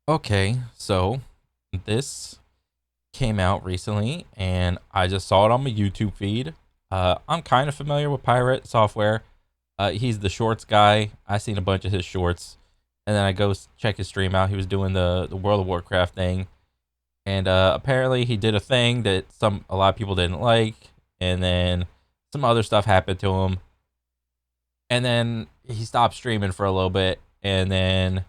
Okay, so this came out recently and I just saw it on my YouTube feed. I'm kind of familiar with pirate software. He's the shorts guy. I seen a bunch of his shorts, and then I go check his stream out. He was doing the World of Warcraft thing, and apparently he did a thing that a lot of people didn't like, and then some other stuff happened to him, and then he stopped streaming for a little bit, and then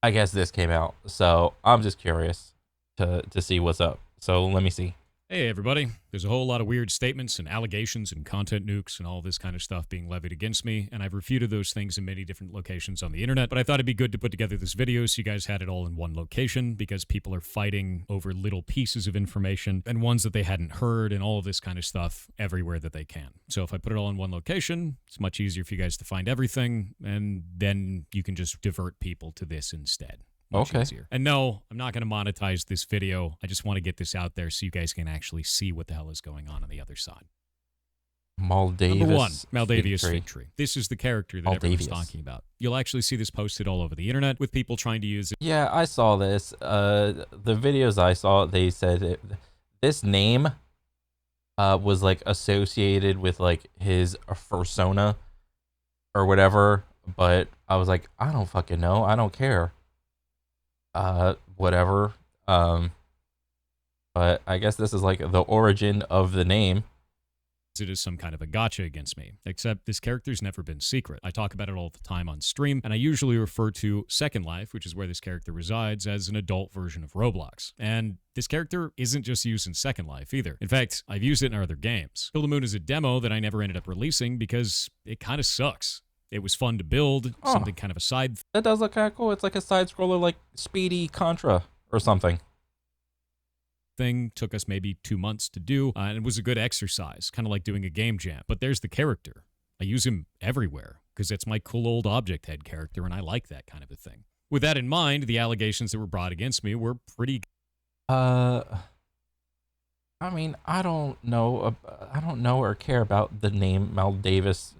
I guess this came out. So I'm just curious to see what's up. So let me see. Hey, everybody. There's a whole lot of weird statements and allegations and content nukes and all this kind of stuff being levied against me, and I've refuted those things in many different locations on the internet, but I thought it'd be good to put together this video so you guys had it all in one location, because people are fighting over little pieces of information and ones that they hadn't heard and all of this kind of stuff everywhere that they can. So if I put it all in one location, it's much easier for you guys to find everything, and then you can just divert people to this instead. Much easier. And no, I'm not going to monetize this video. I just want to get this out there so you guys can actually see what the hell is going on the other side. Maldavis. Number one, Maldavius Fig Tree. This is the character that everyone's talking about. You'll actually see this posted all over the internet with people trying to use it. Yeah, I saw this. The videos I saw, they said this name was like associated with like his persona or whatever, but I was like, I don't fucking know. I don't care. Whatever. But I guess this is like the origin of the name. It is some kind of a gotcha against me, except this character's never been secret. I talk about it all the time on stream, and I usually refer to Second Life, which is where this character resides, as an adult version of Roblox. And this character isn't just used in Second Life either. In fact, I've used it in other games. Kill the Moon is a demo that I never ended up releasing because it kind of sucks. It was fun to build, something kind of a side. That does look kind of cool. It's like a side scroller, like Speedy Contra or something. Thing took us maybe 2 months to do, and it was a good exercise, kind of like doing a game jam. But there's the character. I use him everywhere because it's my cool old object head character, and I like that kind of a thing. With that in mind, the allegations that were brought against me were pretty. I mean, I don't know or care about the name Maldavis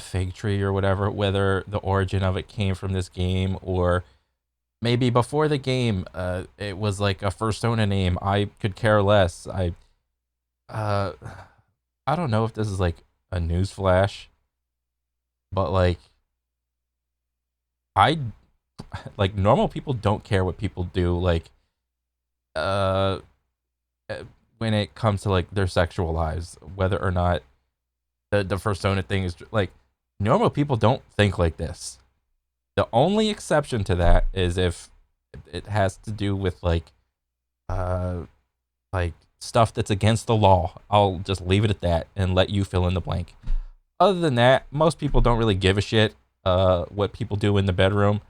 Fig Tree or whatever, whether the origin of it came from this game or maybe before the game it was like a persona name. I could care less. I don't know if this is like a news flash, but like I like normal people don't care what people do, like uh when it comes to like their sexual lives, whether or not the persona thing is like normal people don't think like this. The only exception to that is if it has to do with like stuff that's against the law. I'll just leave it at that and let you fill in the blank. Other than that, most people don't really give a shit what people do in the bedroom.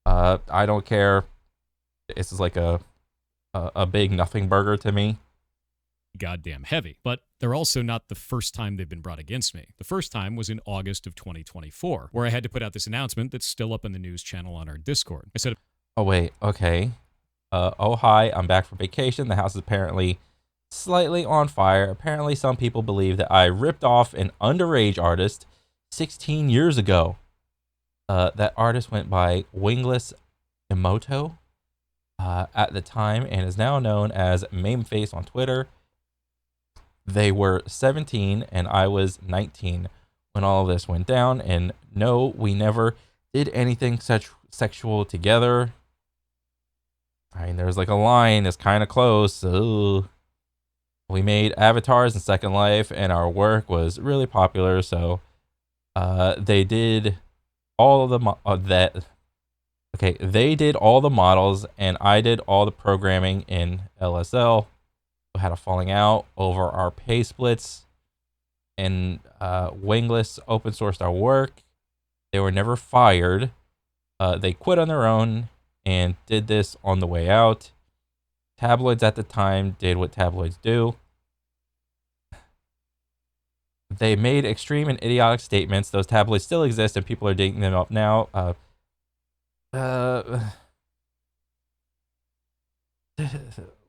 I don't care. This is like a big nothing burger to me. Goddamn heavy. But they're also not the first time they've been brought against me. The first time was in August of 2024, where I had to put out this announcement that's still up in the news channel on our Discord. I said, oh wait, okay. Oh hi, I'm back from vacation. The house is apparently slightly on fire. Apparently some people believe that I ripped off an underage artist 16 years ago. That artist went by Wingless Emoto at the time and is now known as Mameface on Twitter. They were 17 and I was 19 when all of this went down. And no, we never did anything such sexual together. I mean, there's like a line that's kind of close. Ooh. We made avatars in Second Life and our work was really popular. So they did all of the they did all the models and I did all the programming in LSL. Had a falling out over our pay splits, and Wingless open sourced our work. They were never fired. They quit on their own and did this on the way out. Tabloids at the time did what tabloids do. They made extreme and idiotic statements. Those tabloids still exist and people are digging them up now.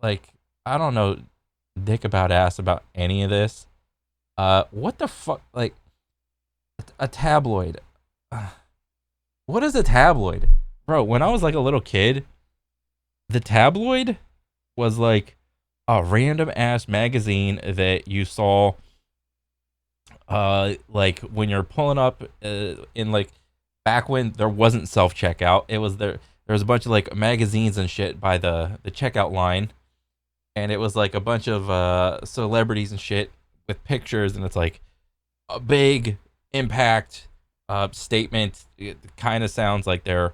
Like, I don't know dick about ass about any of this. What the fuck? Like, a tabloid. What is a tabloid? Bro, when I was like a little kid, The tabloid was like a random ass magazine that you saw like when you're pulling up in like back when there wasn't self checkout. It was there was a bunch of like magazines and shit by the checkout line, and it was like a bunch of celebrities and shit with pictures, and it's like a big impact statement. It kind of sounds like they're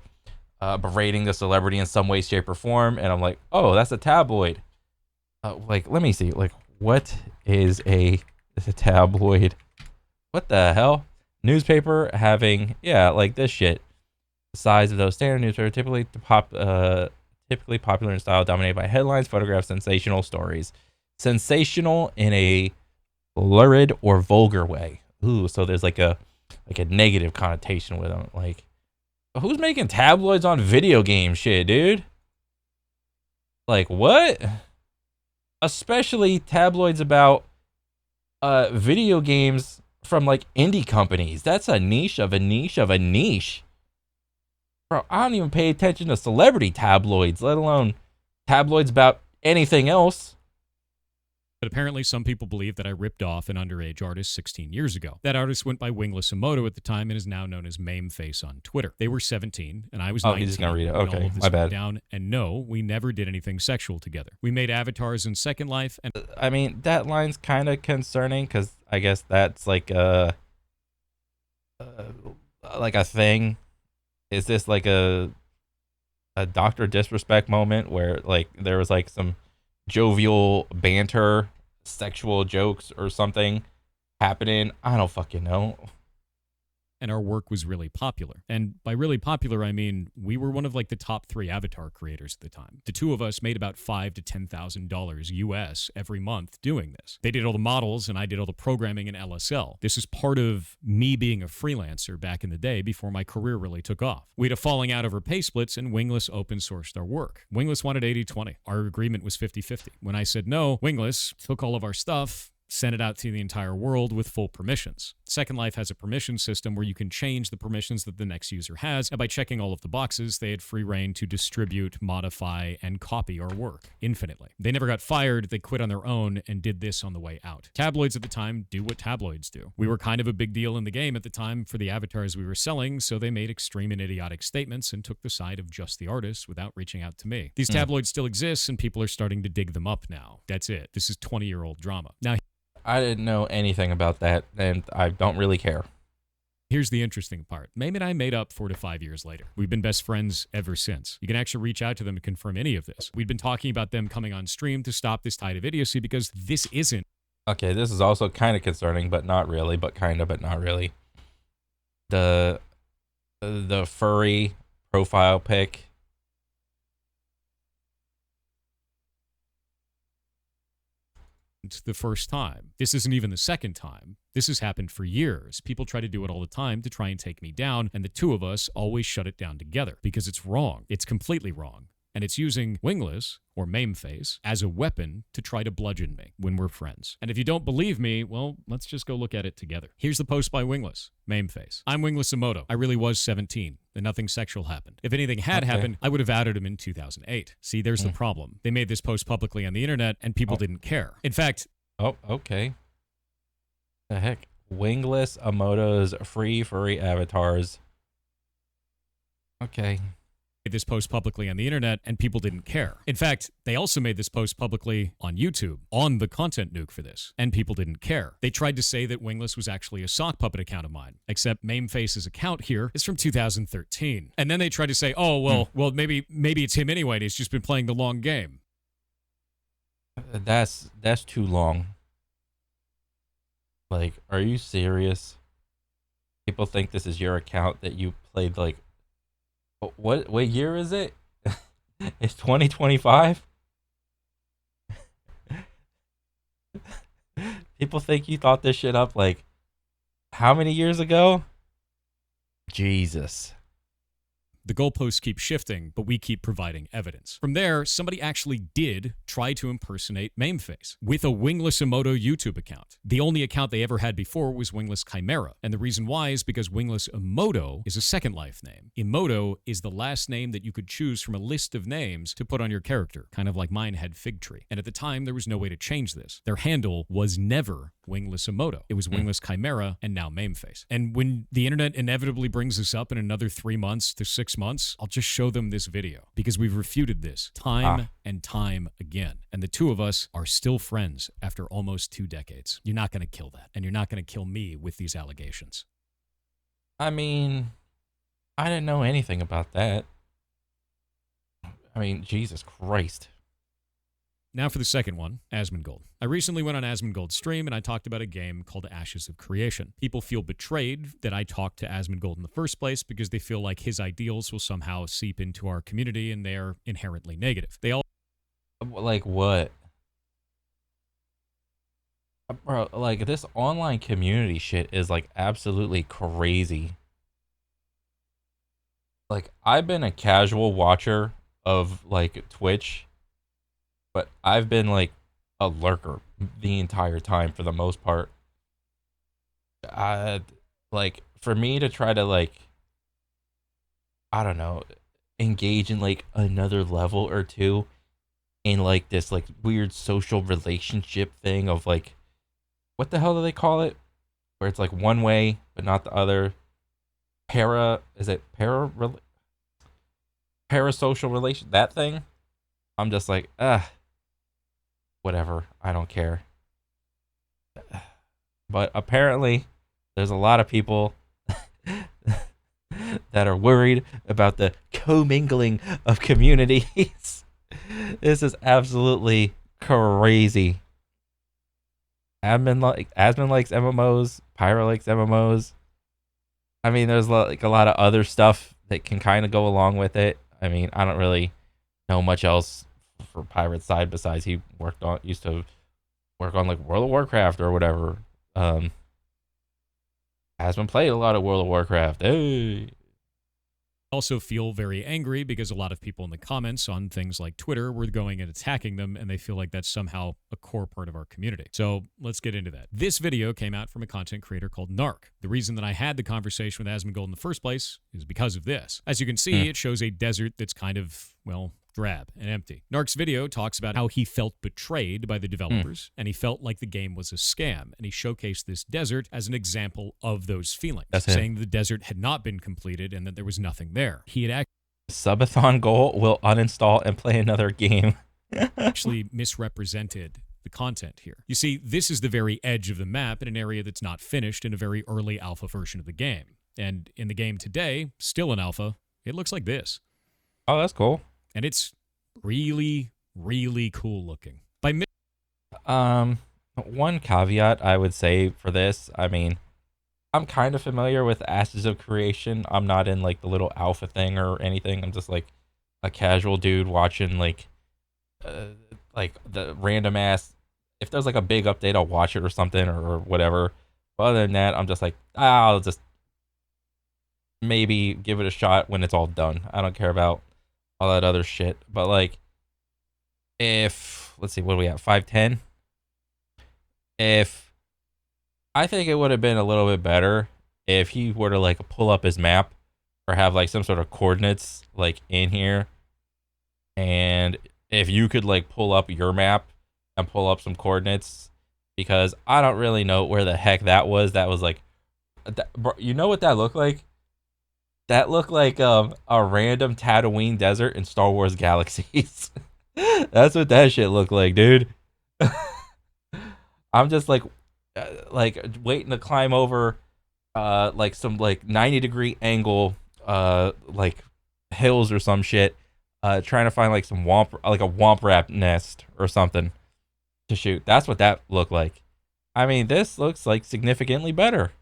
berating the celebrity in some way, shape, or form, and I'm like, oh, that's a tabloid. Like, let me see. Like, what is a tabloid? What the hell? Newspaper having, yeah, like this shit. The size of those standard newspapers typically popular in style, dominated by headlines, photographs, sensational stories. Sensational in a lurid or vulgar way. Ooh, so there's like a negative connotation with them. Like, who's making tabloids on video game shit, dude? Like, what? Especially tabloids about video games from like indie companies. That's a niche of a niche of a niche. Bro, I don't even pay attention to celebrity tabloids, let alone tabloids about anything else. But apparently some people believe that I ripped off an underage artist 16 years ago. That artist went by Wingless Emoto at the time and is now known as Mameface on Twitter. They were 17 and I was 19. He's just gonna read it. when Okay, all of this my went bad. down. And no, we never did anything sexual together. We made avatars in Second Life and I mean, that line's kind of concerning because I guess that's like a thing. Is this like a Doctor Disrespect moment where like there was like some jovial banter, sexual jokes or something happening? I don't fucking know. our work was really popular. And by really popular, I mean we were one of like the top 3 avatar creators at the time. The two of us made about $5,000 to $10,000 US every month doing this. They did all the models and I did all the programming in LSL. This is part of me being a freelancer back in the day before my career really took off. We had a falling out over pay splits and Wingless open sourced our work. Wingless wanted 80-20. Our agreement was 50-50. When I said no, Wingless took all of our stuff, sent it out to the entire world with full permissions. Second Life has a permission system where you can change the permissions that the next user has, and by checking all of the boxes, they had free reign to distribute, modify, and copy our work infinitely. They never got fired, they quit on their own and did this on the way out. Tabloids at the time do what tabloids do. We were kind of a big deal in the game at the time for the avatars we were selling, so they made extreme and idiotic statements and took the side of just the artists without reaching out to me. These tabloids still exist, and people are starting to dig them up now. That's it. This is 20-year-old drama. Now, I didn't know anything about that, and I don't really care. here's the interesting part. Mame and I made up 4 to 5 years later. We've been best friends ever since. You can actually reach out to them to confirm any of this. We'd been talking about them coming on stream to stop this tide of idiocy because this isn't. Okay, this is also kind of concerning, but not really, but kind of, but not really. The furry profile pic. The first time. This isn't even the second time. This has happened for years. People try to do it all the time to try and take me down, and the two of us always shut it down together because it's wrong. It's completely wrong. And it's using Wingless, or Mameface, as a weapon to try to bludgeon me when we're friends. And if you don't believe me, well, let's just go look at it together. Here's the post by Wingless, Mameface. I'm Wingless Emoto. I really was 17, and nothing sexual happened. If anything had happened, I would have outed him in 2008. See, there's the problem. They made this post publicly on the internet, and people didn't care. In fact... Oh, okay. The heck? Wingless Emoto's free furry avatars. Okay. This post publicly on the internet and people didn't care. In fact, they also made this post publicly on YouTube, on the content nuke for this, and people didn't care. They tried to say that Wingless was actually a sock puppet account of mine, except Mameface's account here is from 2013. And then they tried to say, oh, well, maybe it's him anyway, and he's just been playing the long game. That's too long. Like, are you serious? People think this is your account that you played like what year is it? It's 2025? People think you thought this shit up like how many years ago? Jesus. The goalposts keep shifting, but we keep providing evidence. From there, somebody actually did try to impersonate Mameface with a Wingless Emoto YouTube account. The only account they ever had before was Wingless Chimera, and the reason why is because Wingless Emoto is a Second Life name. Emoto is the last name that you could choose from a list of names to put on your character, kind of like mine had Fig Tree. And at the time, there was no way to change this. Their handle was never Wingless Emoto. It was Wingless Chimera and now Mameface. And when the internet inevitably brings this up in another 3 months to 6 months, I'll just show them this video because we've refuted this time and time again. And the two of us are still friends after almost 2 decades. You're not going to kill that. And you're not going to kill me with these allegations. I mean, I didn't know anything about that. I mean, Jesus Christ. Now for the second one, Asmongold. I recently went on Asmongold's stream and I talked about a game called Ashes of Creation. People feel betrayed that I talked to Asmongold in the first place because they feel like his ideals will somehow seep into our community and they're inherently negative. They all Like what? Bro, like this online community shit is like absolutely crazy. Like I've been a casual watcher of like Twitch, but I've been like a lurker the entire time for the most part. Like for me to try to like, I don't know, engage in like another level or two in like this like weird social relationship thing of like, what the hell do they call it? Where it's like one way but not the other. Parasocial relation, that thing? I'm just like, whatever. I don't care. But apparently, there's a lot of people that are worried about the commingling of communities. This is absolutely crazy. Admin likes MMOs. Pyro likes MMOs. I mean, there's like a lot of other stuff that can kind of go along with it. I mean, I don't really know much else for Pirate's side besides he used to work on like World of Warcraft or whatever. Has been played a lot of World of Warcraft. Hey. also feel very angry because a lot of people in the comments on things like Twitter were going and attacking them, and they feel like that's somehow a core part of our community. So let's get into that. This video came out from a content creator called Narc. The reason that I had the conversation with Asmongold in the first place is because of this. As you can see, it shows a desert that's kind of, well, drab and empty. Narc's video talks about how he felt betrayed by the developers, and he felt like the game was a scam, and he showcased this desert as an example of those feelings, saying the desert had not been completed and that there was nothing there. He had Subathon goal will uninstall and play another game. actually misrepresented the content here. You see, this is the very edge of the map in an area that's not finished in a very early alpha version of the game. And in the game today, still in alpha, it looks like this. Oh, that's cool. And it's really, really cool looking. One caveat I would say for this, I mean, I'm kind of familiar with Ashes of Creation. I'm not in like the little alpha thing or anything. I'm just like a casual dude watching like the random ass. If there's like a big update, I'll watch it or something or whatever. But other than that, I'm just like, I'll just maybe give it a shot when it's all done. I don't care about all that other shit. But like, if let's see, what do we have? 510. If I think it would have been a little bit better if he were to like pull up his map or have like some sort of coordinates like in here, and if you could like pull up your map and pull up some coordinates, because I don't really know where the heck that was. That was like, bro, you know what that looked like? That looked like a random Tatooine desert in Star Wars Galaxies. That's what that shit looked like, dude. I'm just like waiting to climb over like some like 90-degree angle like hills or some shit, trying to find like some womp rat nest or something to shoot. That's what that looked like. I mean, this looks like significantly better.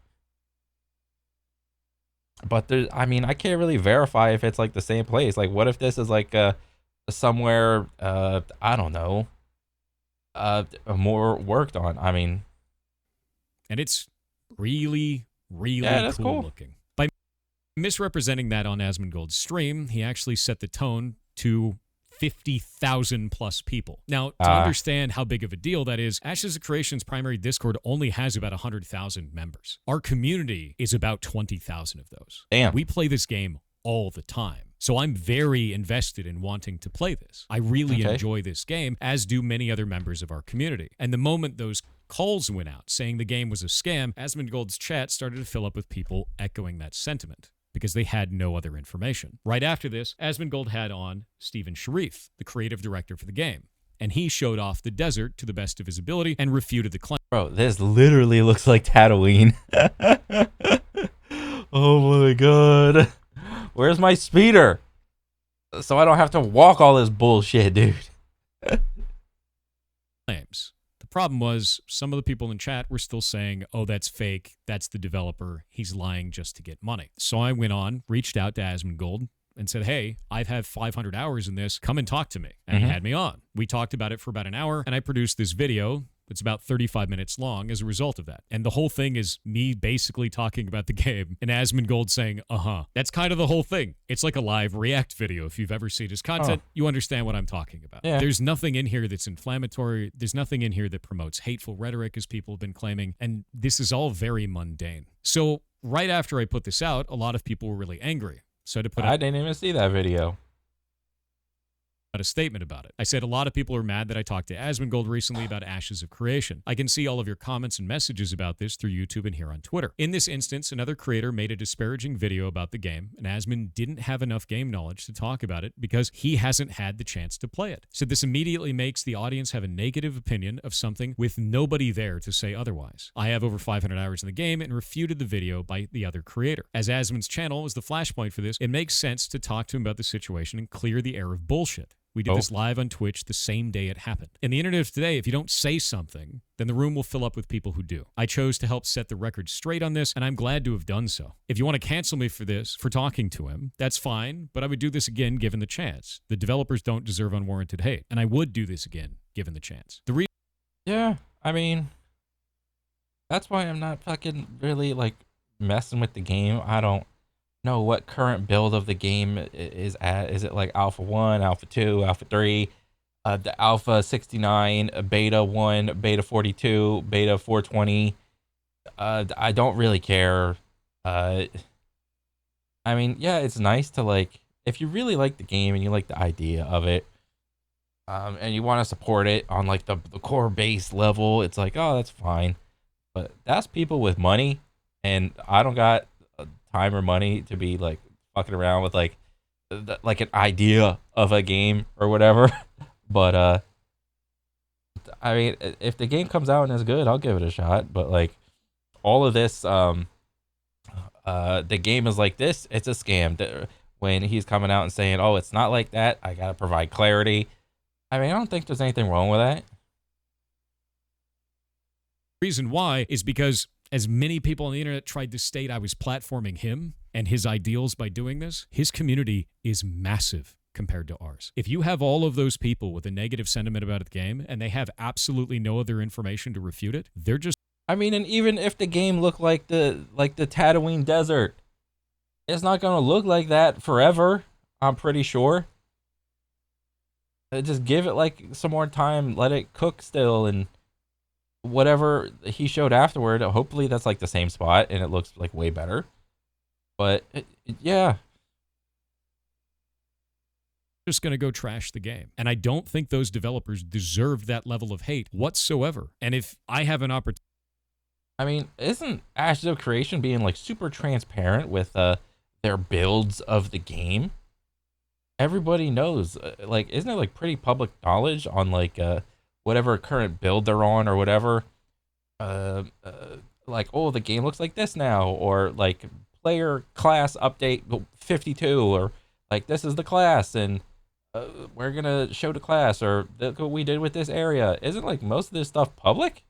But there's, I mean, I can't really verify if it's like the same place. Like, what if this is like somewhere I don't know, more worked on? I mean, and it's really, really cool looking. Misrepresenting that on Asmongold's stream, he actually set the tone to 50,000 plus people. Now, to understand how big of a deal that is, Ashes of Creation's primary Discord only has about 100,000 members. Our community is about 20,000 of those. Damn. We play this game all the time. So I'm very invested in wanting to play this. I really enjoy this game, as do many other members of our community. And the moment those calls went out saying the game was a scam, Asmongold's chat started to fill up with people echoing that sentiment, because they had no other information. Right after this, Asmongold had on Stephen Sharif, the creative director for the game, and he showed off the desert to the best of his ability and refuted the claim. Bro, this literally looks like Tatooine. Oh my god. Where's my speeder? So I don't have to walk all this bullshit, dude. Claims. The problem was some of the people in chat were still saying, oh, that's fake. That's the developer. He's lying just to get money. So I went on, reached out to Asmongold and said, hey, I've had 500 hours in this. Come and talk to me. And he had me on. We talked about it for about an hour, and I produced this video. It's about 35 minutes long as a result of that. And the whole thing is me basically talking about the game and Asmongold saying, That's kind of the whole thing. It's like a live react video. If you've ever seen his content, you understand what I'm talking about. Yeah. There's nothing in here that's inflammatory. There's nothing in here that promotes hateful rhetoric, as people have been claiming. And this is all very mundane. So right after I put this out, a lot of people were really angry. So to put I didn't even see that video. A statement about it. I said a lot of people are mad that I talked to Asmongold recently about Ashes of Creation. I can see all of your comments and messages about this through YouTube and here on Twitter. In this instance, another creator made a disparaging video about the game, and Asmon didn't have enough game knowledge to talk about it because he hasn't had the chance to play it. So this immediately makes the audience have a negative opinion of something with nobody there to say otherwise. I have over 500 hours in the game and refuted the video by the other creator. As Asmon's channel was the flashpoint for this, it makes sense to talk to him about the situation and clear the air of bullshit. We did this live on Twitch the same day it happened. In the internet of today, if you don't say something, then the room will fill up with people who do. I chose to help set the record straight on this, and I'm glad to have done so. If you want to cancel me for this, for talking to him, that's fine, but I would do this again given the chance. The developers don't deserve unwarranted hate, and I would do this again given the chance. Yeah, I mean, that's why I'm not fucking really, like, messing with the game. I don't know what current build of the game is at. Is it like Alpha 1, Alpha 2, Alpha 3, the Alpha 69, Beta 1, Beta 42, Beta 420? I don't really care. I mean, yeah, it's nice to, like, if you really like the game and you like the idea of it, and you want to support it on, like, the core base level, it's like, oh, that's fine. But that's people with money, and I don't got time or money to be, like, fucking around with, like, like an idea of a game or whatever. But I mean, if the game comes out and is good, I'll give it a shot. But, like, all of this, the game is like this, it's a scam. When he's coming out and saying, oh, it's not like that, I gotta provide clarity. I mean, I don't think there's anything wrong with that. Reason why is because as many people on the internet tried to state I was platforming him and his ideals by doing this, his community is massive compared to ours. If you have all of those people with a negative sentiment about the game and they have absolutely no other information to refute it, they're just... I mean, and even if the game looked like the Tatooine desert, it's not going to look like that forever, I'm pretty sure. Just give it, like, some more time, let it cook still, and whatever he showed afterward, hopefully that's, like, the same spot and it looks, like, way better. But yeah, just going to go trash the game. And I don't think those developers deserve that level of hate whatsoever. And if I have an opportunity... I mean, isn't Ashes of Creation being, like, super transparent with their builds of the game? Everybody knows, like, isn't it, like, pretty public knowledge on, like, whatever current build they're on or whatever? Like, oh, the game looks like this now, or, like, player class update 52, or, like, this is the class, and we're gonna show the class, or look what we did with this area. Isn't, like, most of this stuff public?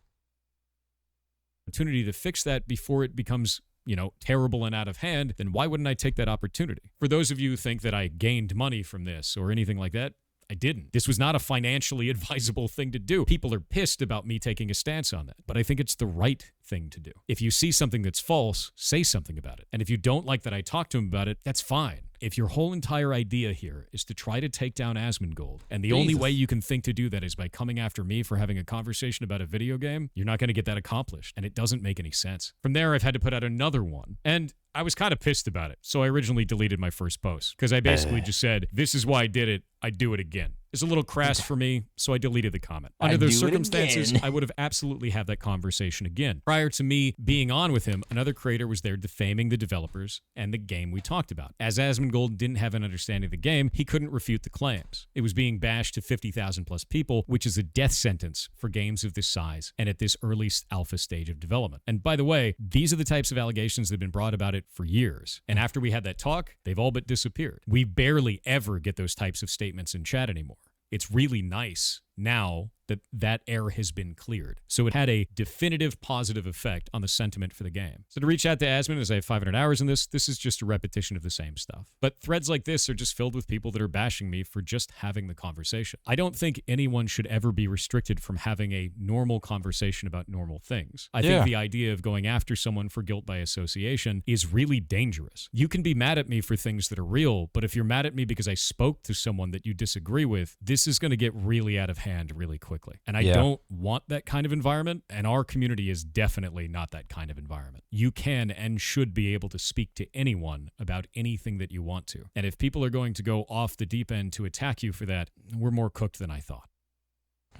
Opportunity to fix that before it becomes, you know, terrible and out of hand, then why wouldn't I take that opportunity? For those of you who think that I gained money from this or anything like that, I didn't. This was not a financially advisable thing to do. People are pissed about me taking a stance on that, but I think it's the right thing to do. If you see something that's false, say something about it. And if you don't like that I talk to him about it, that's fine. If your whole entire idea here is to try to take down Asmongold, and the only way you can think to do that is by coming after me for having a conversation about a video game, you're not going to get that accomplished, and it doesn't make any sense. From there, I've had to put out another one, and I was kind of pissed about it, so I originally deleted my first post, because I basically just said, this is why I did it, I'd do it again. It's a little crass for me, so I deleted the comment. Under those circumstances, I would have absolutely had that conversation again. Prior to me being on with him, another creator was there defaming the developers and the game we talked about. As Asmongold didn't have an understanding of the game, he couldn't refute the claims. It was being bashed to 50,000 plus people, which is a death sentence for games of this size and at this early alpha stage of development. And by the way, these are the types of allegations that have been brought about it for years. And after we had that talk, they've all but disappeared. We barely ever get those types of statements in chat anymore. It's really nice now that that air has been cleared. So it had a definitive positive effect on the sentiment for the game. So to reach out to Asmon, as I have 500 hours in this is just a repetition of the same stuff. But threads like this are just filled with people that are bashing me for just having the conversation. I don't think anyone should ever be restricted from having a normal conversation about normal things. I think the idea of going after someone for guilt by association is really dangerous. You can be mad at me for things that are real, but if you're mad at me because I spoke to someone that you disagree with, this is going to get really out of hand really quickly. And I don't want that kind of environment, and our community is definitely not that kind of environment. You can and should be able to speak to anyone about anything that you want to. And if people are going to go off the deep end to attack you for that, we're more cooked than I thought.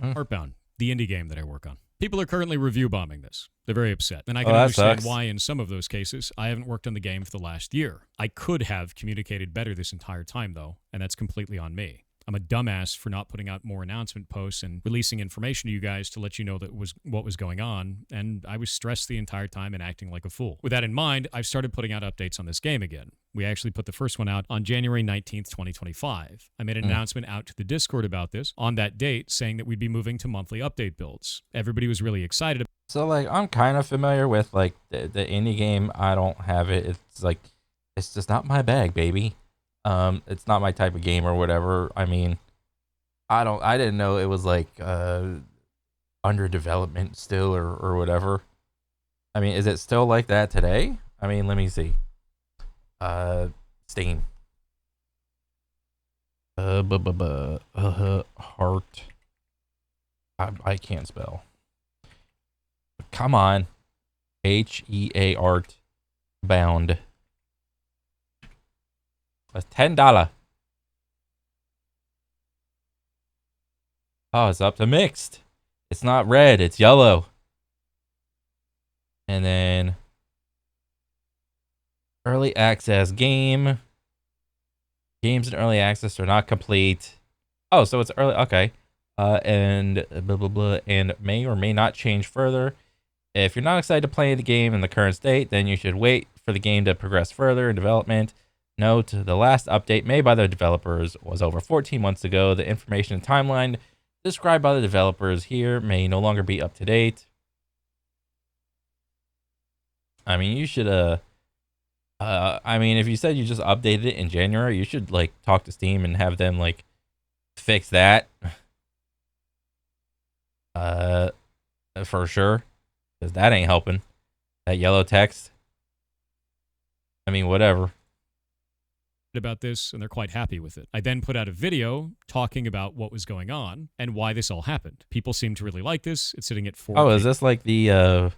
Earthbound, the indie game that I work on. People are currently review bombing this. They're very upset. And I can understand why in some of those cases. I haven't worked on the game for the last year. I could have communicated better this entire time, though, and that's completely on me. I'm a dumbass for not putting out more announcement posts and releasing information to you guys to let you know that was what was going on, and I was stressed the entire time and acting like a fool. With that in mind, I've started putting out updates on this game again. We actually put the first one out on January 19th, 2025. I made an announcement out to the Discord about this on that date, saying that we'd be moving to monthly update builds. Everybody was really excited. So, like, I'm kind of familiar with, like, the indie game. I don't have it. It's, like, it's just not my bag, baby. It's not my type of game or whatever. I mean, I didn't know it was like under development still or whatever. I mean, is it still like that today? I mean, let me see. Steam. Heart. I can't spell. Come on. HEART bound. That's $10. Oh, it's up to mixed. It's not red, it's yellow. And then early access game. Games in early access are not complete. Oh, so it's early. Okay. And blah, blah, blah. And may or may not change further. If you're not excited to play the game in the current state, then you should wait for the game to progress further in development. Note, the last update made by the developers was over 14 months ago. The information and timeline described by the developers here may no longer be up to date. I mean, you should, I mean, if you said you just updated it in January, you should, like, talk to Steam and have them, like, fix that. For sure. Because that ain't helping. That yellow text. I mean, whatever. About this, and they're quite happy with it. I then put out a video talking about what was going on and why this all happened. People seem to really like this. It's sitting at 4K. Oh, is this like the I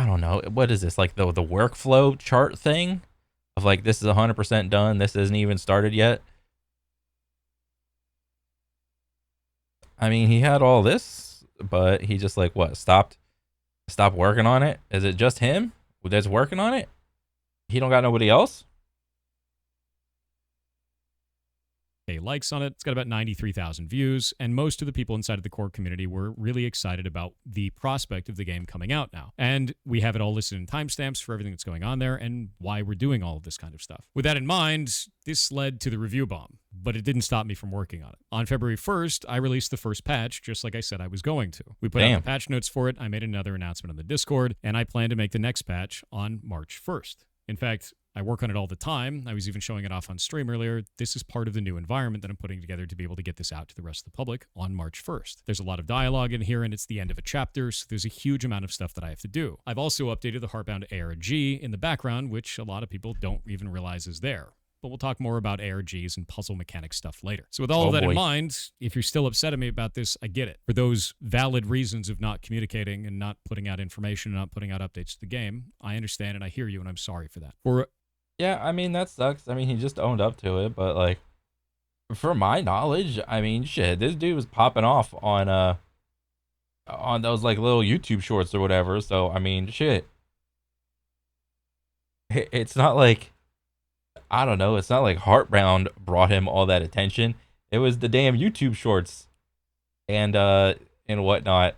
don't know, what is this, like the workflow chart thing of like, this is 100% done, this isn't even started yet? I mean, he had all this, but he just like, what, stopped working on it? Is it just him that's working on it? He don't got nobody else? Likes on it. It's got about 93,000 views, and most of the people inside of the core community were really excited about the prospect of the game coming out now. And we have it all listed in timestamps for everything that's going on there and why we're doing all of this kind of stuff. With that in mind, this led to the review bomb, but it didn't stop me from working on it. On February 1st, I released the first patch, just like I said I was going to. We put out the patch notes for it, I made another announcement on the Discord, and I plan to make the next patch on March 1st. In fact, I work on it all the time. I was even showing it off on stream earlier. This is part of the new environment that I'm putting together to be able to get this out to the rest of the public on March 1st. There's a lot of dialogue in here, and it's the end of a chapter, so there's a huge amount of stuff that I have to do. I've also updated the Heartbound ARG in the background, which a lot of people don't even realize is there. But we'll talk more about ARGs and puzzle mechanic stuff later. So with all of that in mind, if you're still upset at me about this, I get it. For those valid reasons of not communicating and not putting out information and not putting out updates to the game, I understand and I hear you, and I'm sorry for that. Yeah, I mean, that sucks. I mean, he just owned up to it, but like, for my knowledge, I mean, shit, this dude was popping off on those like little YouTube shorts or whatever. So I mean, shit, it's not like, I don't know, it's not like Heartbound brought him all that attention. It was the damn YouTube shorts and whatnot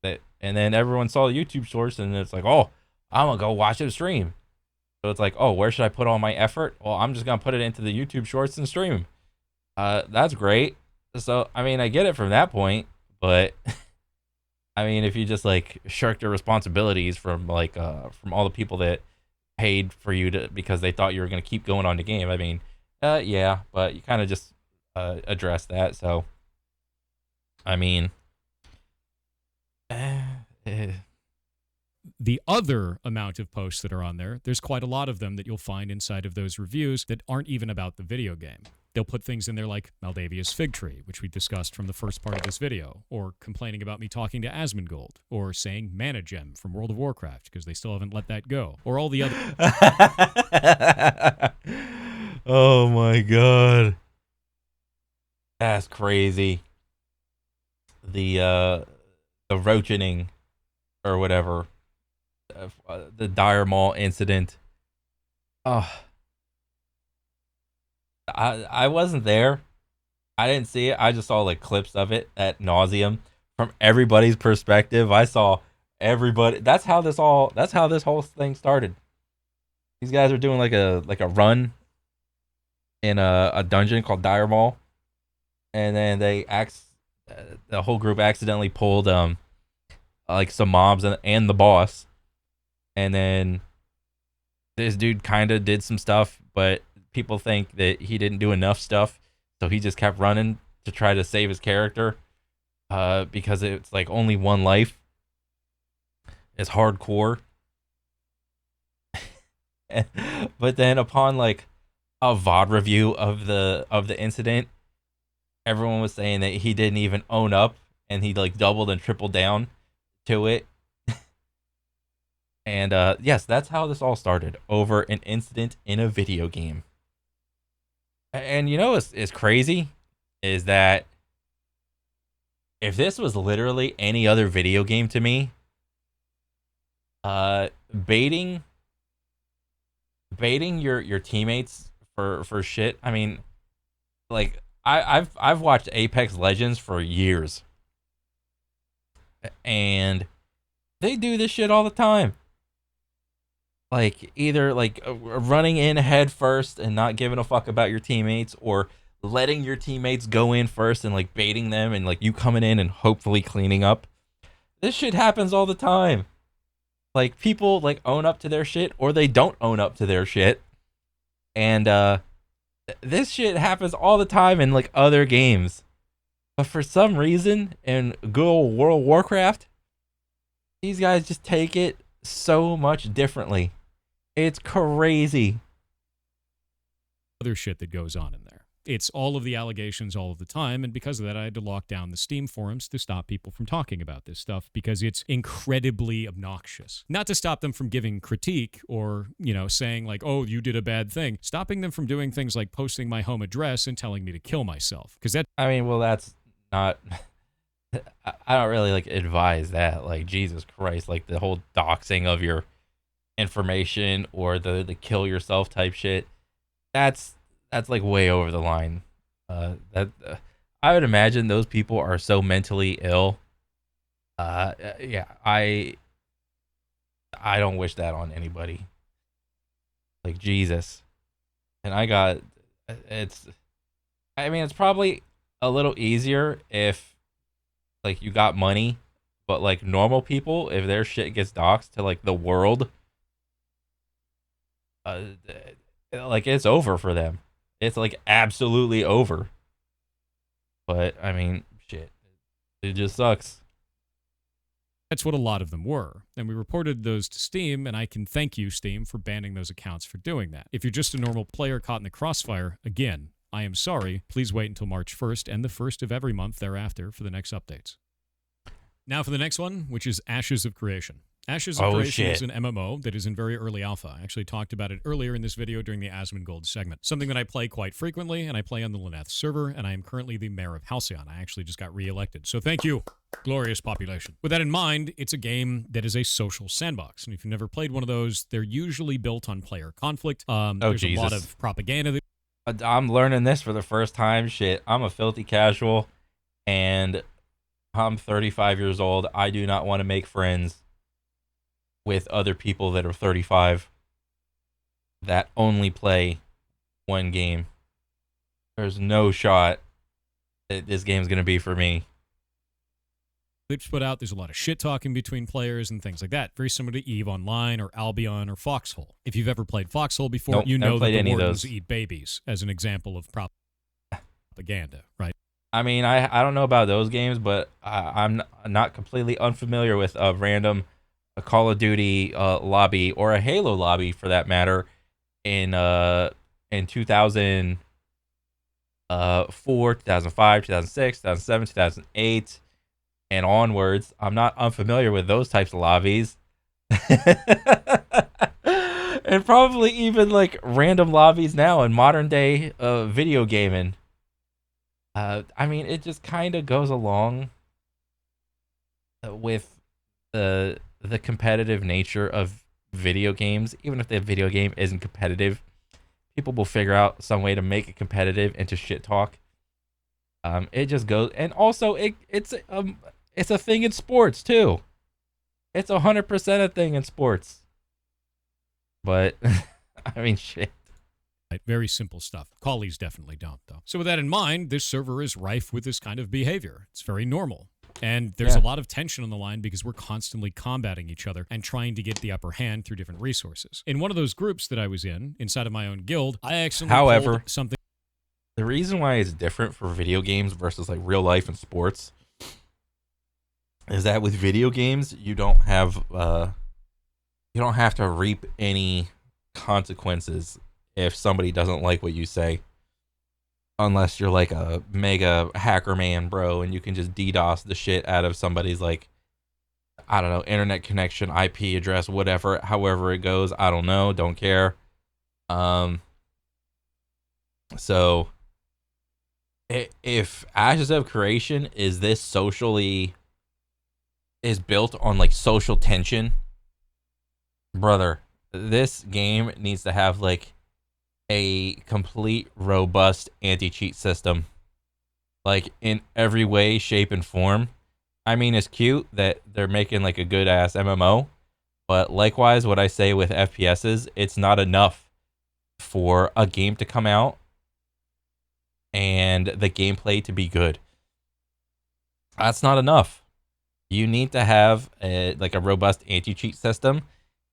that, and then everyone saw the YouTube shorts and it's like, oh, I'm gonna go watch it stream. So it's like, oh, where should I put all my effort? Well, I'm just gonna put it into the YouTube shorts and stream. That's great. So I mean, I get it from that point, but I mean, if you just like shirk your responsibilities from like from all the people that paid for you to, because they thought you were gonna keep going on the game. I mean, yeah, but you kind of just address that. So I mean, the other amount of posts that are on there, there's quite a lot of them that you'll find inside of those reviews that aren't even about the video game. They'll put things in there like Maldavia's Fig Tree, which we discussed from the first part of this video, or complaining about me talking to Asmongold, or saying Mana Gem from World of Warcraft, because they still haven't let that go, or all the other... Oh my god. That's crazy. The roachening, or whatever. The Dire Mall incident. Oh, I wasn't there. I didn't see it. I just saw like clips of it at nauseum from everybody's perspective. I saw everybody. That's how this whole thing started. These guys are doing like a run in a dungeon called Dire Mall, and then the whole group accidentally pulled like some mobs and the boss. And then this dude kind of did some stuff, but people think that he didn't do enough stuff, so he just kept running to try to save his character, because it's like only one life. It's hardcore. But then upon like a VOD review of the incident, everyone was saying that he didn't even own up, and he like doubled and tripled down to it. And yes, that's how this all started, over an incident in a video game. And you know what's crazy is that if this was literally any other video game to me, baiting your teammates for shit. I mean, like I've watched Apex Legends for years, and they do this shit all the time. Like either like running in head first and not giving a fuck about your teammates, or letting your teammates go in first and like baiting them, and like you coming in and hopefully cleaning up. This shit happens all the time. Like people like own up to their shit, or they don't own up to their shit. And this shit happens all the time in like other games. But for some reason in good old World of Warcraft, these guys just take it so much differently. It's crazy. Other shit that goes on in there. It's all of the allegations all of the time, and because of that, I had to lock down the Steam forums to stop people from talking about this stuff, because it's incredibly obnoxious. Not to stop them from giving critique or, you know, saying like, oh, you did a bad thing. Stopping them from doing things like posting my home address and telling me to kill myself. Because that... I mean, well, that's not... I don't really like advise that. Like, Jesus Christ, like the whole doxing of your information, or the kill yourself type shit. That's like way over the line. I would imagine those people are so mentally ill. Yeah, I don't wish that on anybody. Like, Jesus. And it's probably a little easier if like you got money, but like normal people, if their shit gets doxed to like the world, uh, like it's over for them. It's like absolutely over. But I mean, shit, it just sucks. That's what a lot of them were. And we reported those to Steam, and I can thank you, Steam, for banning those accounts for doing that. If you're just a normal player caught in the crossfire, again, I am sorry. Please wait until March 1st and the 1st of every month thereafter for the next updates. Now for the next one, which is Ashes of Creation. Ashes of Creation is an MMO that is in very early alpha. I actually talked about it earlier in this video during the Asmongold segment. Something that I play quite frequently, and I play on the Lyneth server, and I am currently the mayor of Halcyon. I actually just got re-elected, so thank you, glorious population. With that in mind, it's a game that is a social sandbox, and if you've never played one of those, they're usually built on player conflict. There's a lot of propaganda. I'm learning this for the first time. Shit, I'm a filthy casual, and I'm 35 years old. I do not want to make friends with other people that are 35 that only play one game. There's no shot that this game's going to be for me. Clips put out, there's a lot of shit talking between players and things like that. Very similar to EVE Online or Albion or Foxhole. If you've ever played Foxhole before, nope, you know that the Wardens those. eat babies as an example of propaganda, right? I mean, I don't know about those games, but I'm not completely unfamiliar with a random Call of Duty lobby or a Halo lobby for that matter in 2004, 2005, 2006, 2007, 2008 and onwards. I'm not unfamiliar with those types of lobbies. And probably even like random lobbies now in modern day video gaming. I mean, it just kind of goes along with the competitive nature of video games. Even if the video game isn't competitive, people will figure out some way to make it competitive into shit talk. It just goes, and also it's a thing in sports too. It's 100% a thing in sports. But I mean, shit. Very simple stuff. Callies definitely don't, though. So with that in mind, this server is rife with this kind of behavior. It's very normal. And there's a lot of tension on the line because we're constantly combating each other and trying to get the upper hand through different resources. In one of those groups that I was in, inside of my own guild, I accidentally pulled something. The reason why it's different for video games versus like real life and sports is that with video games, you don't have to reap any consequences if somebody doesn't like what you say, unless you're like a mega hacker man, bro, and you can just DDoS the shit out of somebody's, like, I don't know, internet connection, IP address, whatever, however it goes. I don't know, don't care. So if Ashes of Creation is built on like social tension, brother, this game needs to have like a complete robust anti-cheat system, like in every way, shape, and form. I mean, it's cute that they're making like a good ass MMO, but likewise, what I say with FPSs, it's not enough for a game to come out and the gameplay to be good. That's not enough. You need to have a robust anti-cheat system,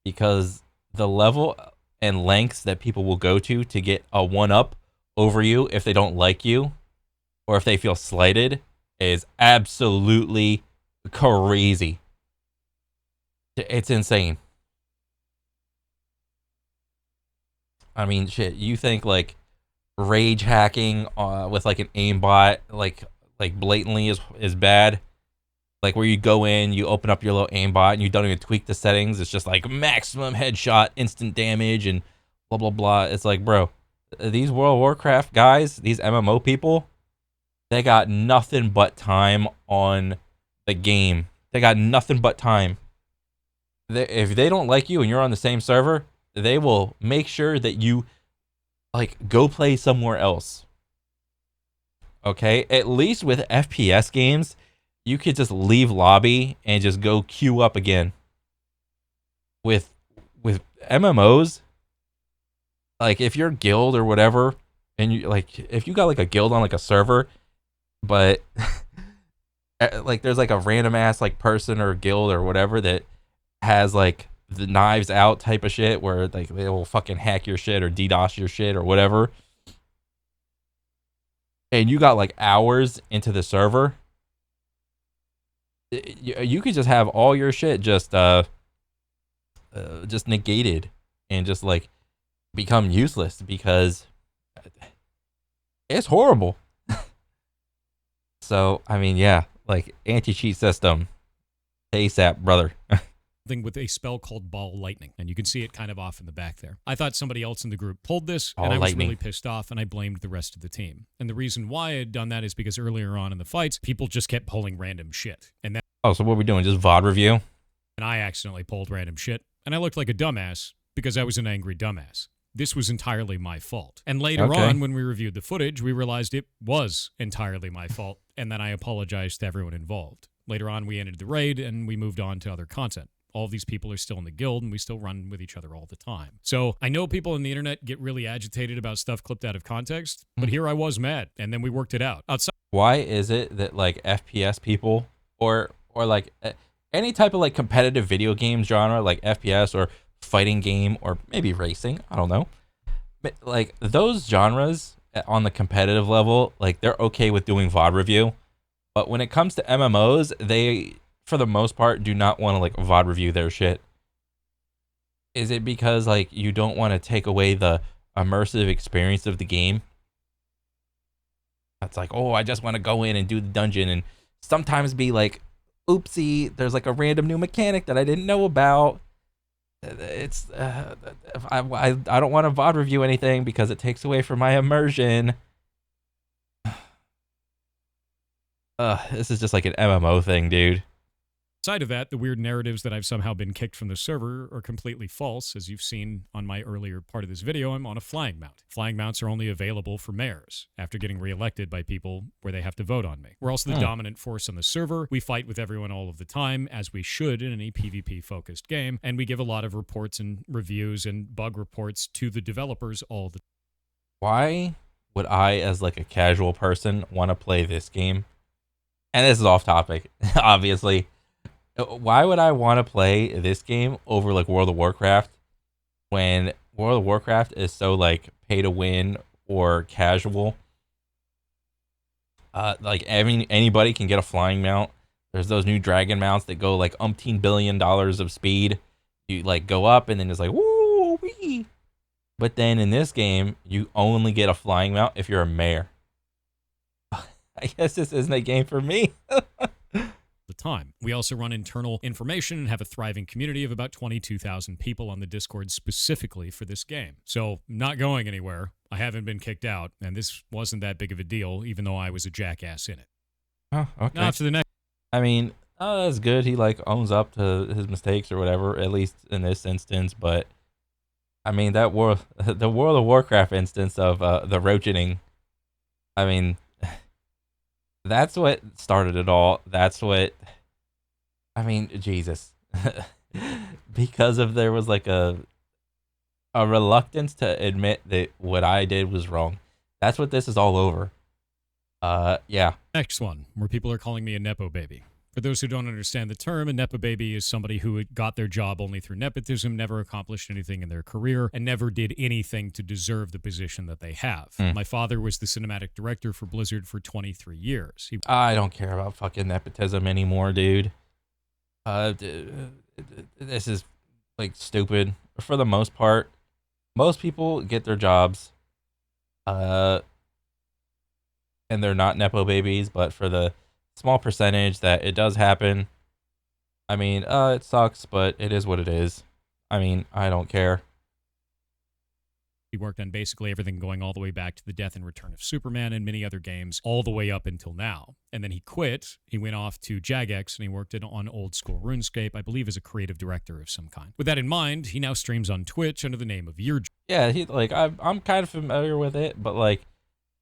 because the level and lengths that people will go to get a one-up over you if they don't like you or if they feel slighted is absolutely crazy. It's insane. I mean, shit, you think like rage hacking with like an aimbot like blatantly is bad? Like where you go in, you open up your little aimbot, and you don't even tweak the settings. It's just like maximum headshot, instant damage, and blah, blah, blah. It's like, bro, these World of Warcraft guys, these MMO people, they got nothing but time on the game. They got nothing but time. If they don't like you and you're on the same server, they will make sure that you, like, go play somewhere else. Okay? At least with FPS games, you could just leave lobby and just go queue up again. With MMOs, like if you're guild or whatever, and you like if you got like a guild on like a server, but like there's like a random ass like person or guild or whatever that has like the knives out type of shit where like they will fucking hack your shit or DDoS your shit or whatever. And you got like hours into the server, you could just have all your shit just negated and just like become useless because it's horrible. So I mean, yeah, like anti-cheat system, ASAP, brother. Thing with a spell called Ball Lightning, and you can see it kind of off in the back there. I thought somebody else in the group pulled this, and I was really pissed off, and I blamed the rest of the team. And the reason why I had done that is because earlier on in the fights, people just kept pulling random shit. And that so what are we doing? Just VOD review? And I accidentally pulled random shit, and I looked like a dumbass because I was an angry dumbass. This was entirely my fault. And later on, when we reviewed the footage, we realized it was entirely my fault, and then I apologized to everyone involved. Later on, we ended the raid, and we moved on to other content. All of these people are still in the guild, and we still run with each other all the time. So I know people on the internet get really agitated about stuff clipped out of context, but here I was mad, and then we worked it out. Why is it that like FPS people or like any type of like competitive video game genre, like FPS or fighting game or maybe racing, I don't know, but like those genres on the competitive level, like they're okay with doing VOD review, but when it comes to MMOs, they for the most part do not want to like VOD review their shit. Is it because like you don't want to take away the immersive experience of the game? It's like, oh, I just want to go in and do the dungeon and sometimes be like, oopsie, there's like a random new mechanic that I didn't know about. It's I don't want to VOD review anything because it takes away from my immersion. This is just like an MMO thing, dude. Aside of that, the weird narratives that I've somehow been kicked from the server are completely false. As you've seen on my earlier part of this video, I'm on a flying mount. Flying mounts are only available for mayors after getting reelected by people where they have to vote on me. We're also the dominant force on the server. We fight with everyone all of the time, as we should in any PvP-focused game, and we give a lot of reports and reviews and bug reports to the developers all the time. Why would I, as like a casual person, want to play this game? And this is off topic, obviously. Why would I want to play this game over like World of Warcraft when World of Warcraft is so like pay to win or casual? Like anybody can get a flying mount. There's those new dragon mounts that go like umpteen $1 billion of speed. You like go up and then it's like woo wee. But then in this game, you only get a flying mount if you're a mayor. I guess this isn't a game for me. The time. We also run internal information and have a thriving community of about 22,000 people on the Discord specifically for this game. So, not going anywhere. I haven't been kicked out, and this wasn't that big of a deal, even though I was a jackass in it. Oh, okay. Now to the next. I mean, that's good. He like owns up to his mistakes or whatever, at least in this instance. But I mean, the World of Warcraft instance of the roachening. I mean, that's what started it all. That's what, I mean, Jesus. Because of there was like a reluctance to admit that what I did was wrong. That's what this is all over. Yeah. Next one, where people are calling me a Nepo baby. For those who don't understand the term, a Nepo baby is somebody who got their job only through nepotism, never accomplished anything in their career, and never did anything to deserve the position that they have. My father was the cinematic director for Blizzard for 23 years. I don't care about fucking nepotism anymore, dude. This is like stupid. For the most part, most people get their jobs, and they're not Nepo babies, but for the small percentage that it does happen, I mean, it sucks, but it is what it is. I mean, I don't care. He worked on basically everything going all the way back to the death and return of Superman and many other games, all the way up until now. And then he quit. He went off to Jagex, and he worked on old school RuneScape, I believe as a creative director of some kind. With that in mind, he now streams on Twitch under the name of Year. Yeah, he like I'm kind of familiar with it, but like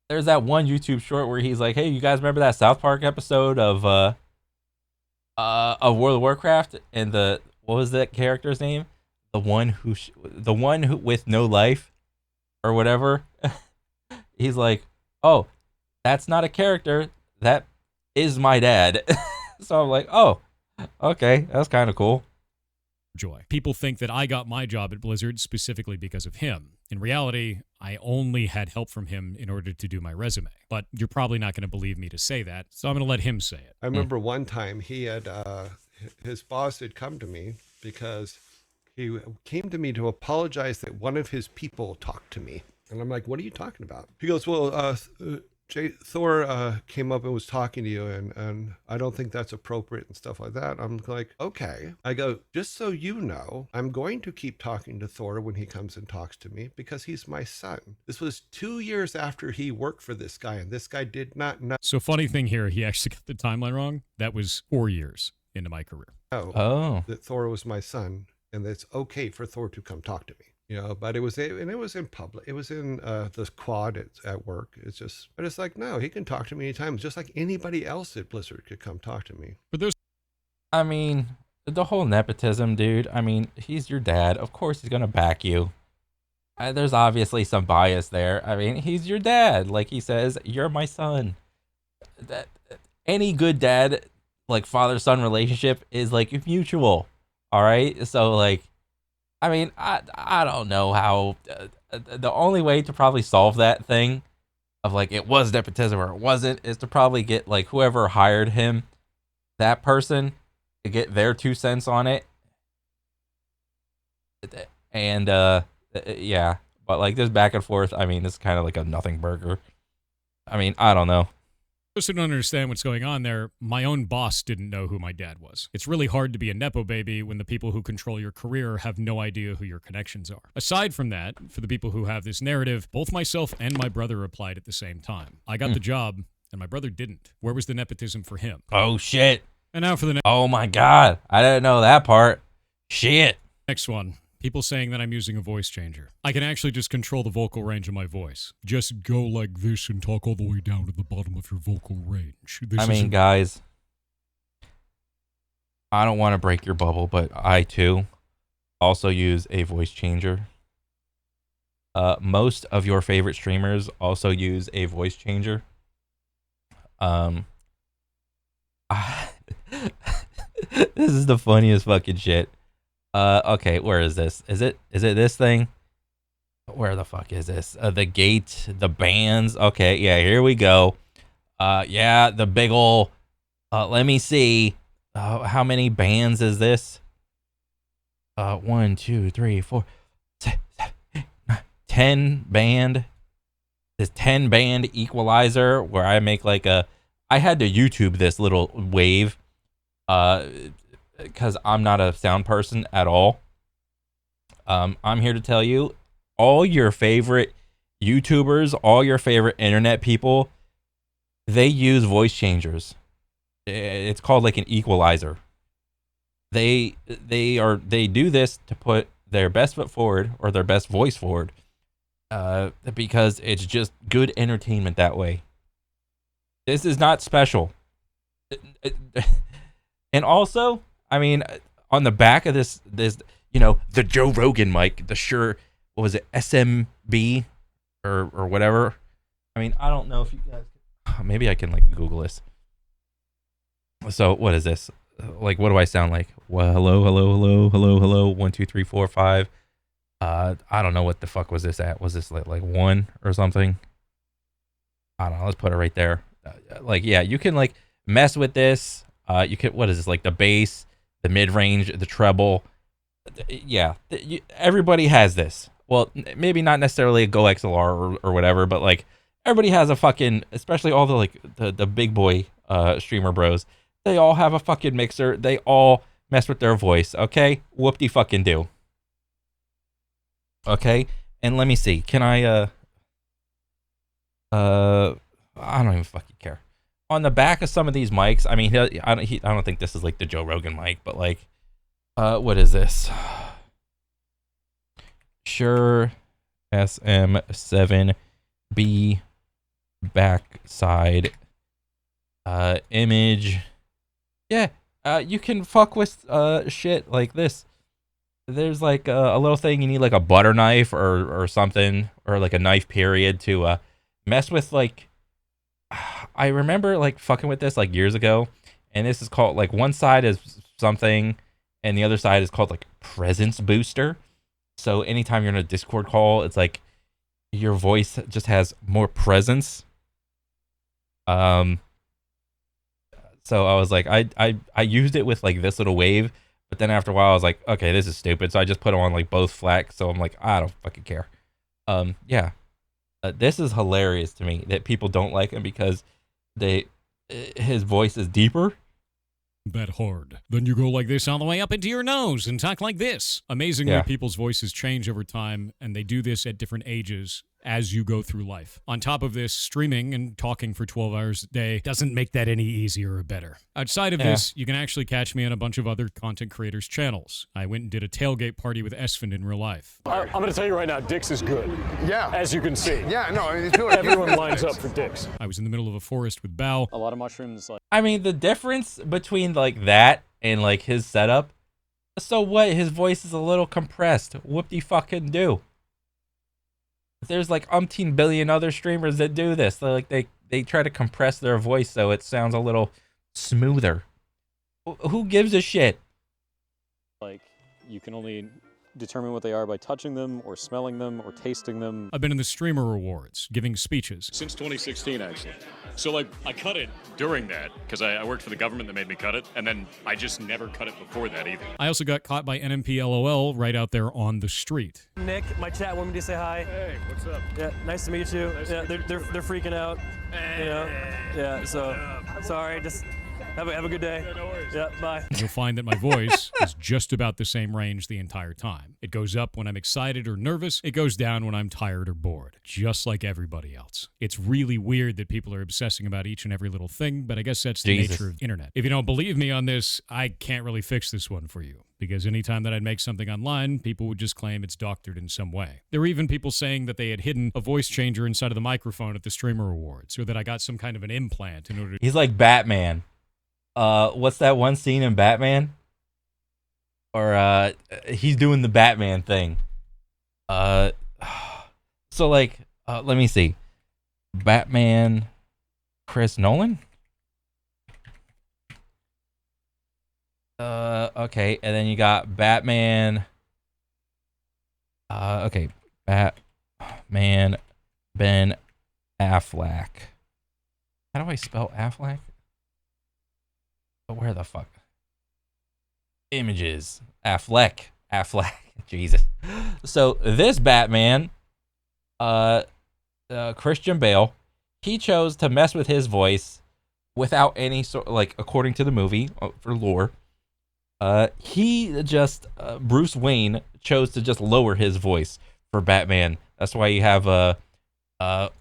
there's that one YouTube short where he's like, "Hey, you guys remember that South Park episode of World of Warcraft?" And what was that character's name? The one who with no life, or whatever. He's like, "Oh, that's not a character. That is my dad." So I'm like, "Oh, okay, that's kind of cool." joy. People think that I got my job at Blizzard specifically because of him. In reality, I only had help from him in order to do my resume. But you're probably not going to believe me to say that, so I'm going to let him say it. I remember one time he had, his boss had come to me because he came to me to apologize that one of his people talked to me. And I'm like, what are you talking about? He goes, well, Thor came up and was talking to you, and I don't think that's appropriate and stuff like that. I'm like, okay. I go, just so you know, I'm going to keep talking to Thor when he comes and talks to me because he's my son. This was 2 years after he worked for this guy, and this guy did not know. So funny thing here, he actually got the timeline wrong. That was 4 years into my career. That Thor was my son, and it's okay for Thor to come talk to me. But it was in public. It was in the quad at work. But it's like, no, he can talk to me anytime, just like anybody else at Blizzard could come talk to me. But there's, I mean, the whole nepotism, dude. I mean, he's your dad. Of course, he's gonna back you. There's obviously some bias there. I mean, he's your dad. Like he says, you're my son. That any good dad, like father-son relationship, is like mutual. All right, so like. I mean, I don't know how, the only way to probably solve that thing of like it was nepotism or it wasn't is to probably get like whoever hired him, that person, to get their 2 cents on it. And yeah, but like this back and forth, I mean, it's kind of like a nothing burger. I mean, I don't know. Just to understand what's going on there, my own boss didn't know who my dad was. It's really hard to be a Nepo baby when the people who control your career have no idea who your connections are. Aside from that, for the people who have this narrative, both myself and my brother applied at the same time. I got the job, and my brother didn't. Where was the nepotism for him? Oh, shit. And now for the Oh, my God. I didn't know that part. Shit. next one. People saying that I'm using a voice changer. I can actually just control the vocal range of my voice. Just go like this and talk all the way down to the bottom of your vocal range. Guys, I don't want to break your bubble, but I too also use a voice changer. Most of your favorite streamers also use a voice changer. This is the funniest fucking shit. Okay, where is this? Is it this thing? Where the fuck is this? The gate, the bands. Okay, yeah, here we go. Yeah, the big ol', let me see. How many bands is this? 1, 2, 3, 4, 6, 7, 8, 9, 10 band. This 10 band equalizer where I make like I had to YouTube this little wave. Because I'm not a sound person at all. I'm here to tell you, all your favorite YouTubers, all your favorite internet people, they use voice changers. It's called like an equalizer. They do this to put their best foot forward or their best voice forward, because it's just good entertainment that way. This is not special. And also, I mean, on the back of this, the Joe Rogan mic, what was it, SMB or whatever. I mean, I don't know if you guys, maybe I can like Google this. So what is this? Like, what do I sound like? Well, hello, 1, 2, 3, 4, 5. I don't know what the fuck was this at. Was this like 1 or something? I don't know. Let's put it right there. Like, yeah, you can like mess with this. You can, what is this? Like the bass, the mid-range, the treble. Yeah, everybody has this. Well, maybe not necessarily a Go XLR or whatever, but like everybody has a fucking, especially all the like the big boy streamer bros. They all have a fucking mixer. They all mess with their voice. Okay, whoop-de fucking do. Okay, and let me see. Can I don't even fucking care. On the back of some of these mics, I mean, I don't think this is like the Joe Rogan mic, but like, what is this? Shure SM7B backside image. Yeah, you can fuck with shit like this. There's like a little thing you need, like a butter knife or something, or like a knife period to mess with. Like, I remember like fucking with this like years ago, and this is called like one side is something, and the other side is called like presence booster. So anytime you're in a Discord call, it's like your voice just has more presence. So I was like, I used it with like this little wave, but then after a while I was like, okay, this is stupid. So I just put them on like both flat. So I'm like, I don't fucking care. Yeah, this is hilarious to me that people don't like him because his voice is deeper. Bet hard. Then you go like this all the way up into your nose and talk like this. Amazingly, Yeah. people's voices change over time, and they do this at different ages as you go through life. On top of this, streaming and talking for 12 hours a day doesn't make that any easier or better. Outside of this, you can actually catch me on a bunch of other content creators' channels. I went and did a tailgate party with Esfand in real life. I'm going to tell you right now, Dick's is good. Yeah. As you can see. Yeah, no, I mean, people are Everyone lines up for Dick's. I was in the middle of a forest with Bao. A lot of mushrooms, like. I mean, the difference between like that and like his setup. So what? His voice is a little compressed. Whoop-de-fucking do. There's like umpteen billion other streamers that do this. They're like they try to compress their voice so it sounds a little smoother. Who gives a shit? Like, you can only determine what they are by touching them or smelling them or tasting them. I've been in the Streamer Awards, giving speeches. Since 2016, actually. So, like, I cut it during that, because I worked for the government that made me cut it, and then I just never cut it before that either. I also got caught by NMP LOL right out there on the street. Nick, my chat wanted me to say hi. Hey, what's up? Yeah, nice to meet you. Nice yeah, to meet they're freaking out. You know? Yeah, so sorry, just have a good day. Yeah, no worries. Yeah, bye. You'll find that my voice is just about the same range the entire time. It goes up when I'm excited or nervous. It goes down when I'm tired or bored, just like everybody else. It's really weird that people are obsessing about each and every little thing, but I guess that's the Jesus. nature of the internet. If you don't believe me on this, I can't really fix this one for you, because anytime that I'd make something online, people would just claim it's doctored in some way. There were even people saying that they had hidden a voice changer inside of the microphone at the Streamer Awards, or that I got some kind of an implant in order to... He's like Batman. What's that one scene in Batman? Or he's doing the Batman thing. So like, let me see. Batman, Chris Nolan. Okay, and then you got Batman. Okay, Batman, Ben Affleck. How do I spell Affleck? Where the fuck? Images. Affleck. Jesus. So this Batman, Christian Bale, he chose to mess with his voice without any sort, like, according to the movie, for lore. He just, Bruce Wayne chose to just lower his voice for Batman. That's why you have fuck.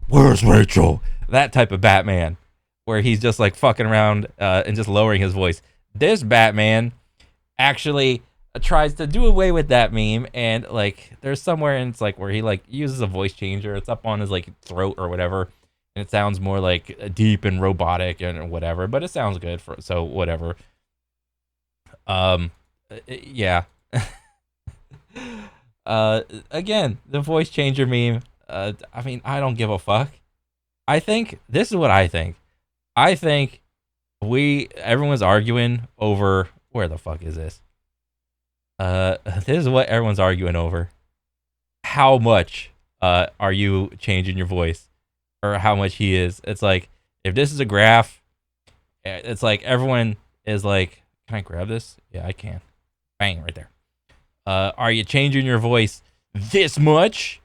Where's Rachel? That type of Batman, where he's just like fucking around and just lowering his voice. This Batman actually tries to do away with that meme, and like there's somewhere and it's like where he like uses a voice changer. It's up on his like throat or whatever, and it sounds more like deep and robotic and whatever, but it sounds good for so whatever. Yeah. Again, the voice changer meme. I mean, I don't give a fuck. I think this is what I think. I think everyone's arguing over where the fuck is this? This is what everyone's arguing over. How much are you changing your voice, or how much he is? It's like if this is a graph, it's like everyone is like, "Can I grab this? Yeah, I can." Bang, right there. Are you changing your voice this much,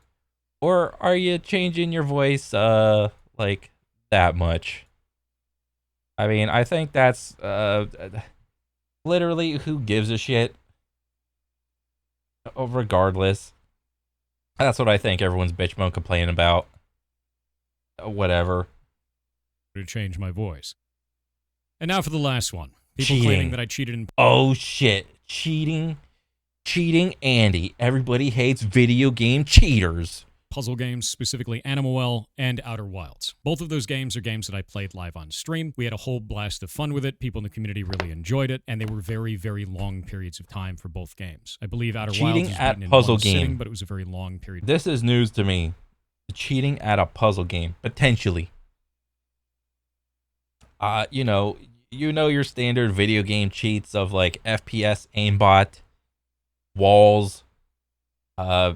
or are you changing your voice like that much? I mean, I think that's literally who gives a shit. Regardless, that's what I think everyone's bitch moan complaining about. Whatever. to change my voice. And now for the last one. People Cheating. claiming that I cheated in Oh shit, cheating Andy. Everybody hates video game cheaters. puzzle games, specifically Animal Well and Outer Wilds. Both of those games are games that I played live on stream. We had a whole blast of fun with it. People in the community really enjoyed it, and they were very, very long periods of time for both games. I believe Outer Cheating Wilds was at beaten in puzzle one sitting, game. but it was a very long period. This is news to me. Cheating at a puzzle game, potentially. You know, you know your standard video game cheats of like FPS aimbot, walls. Uh,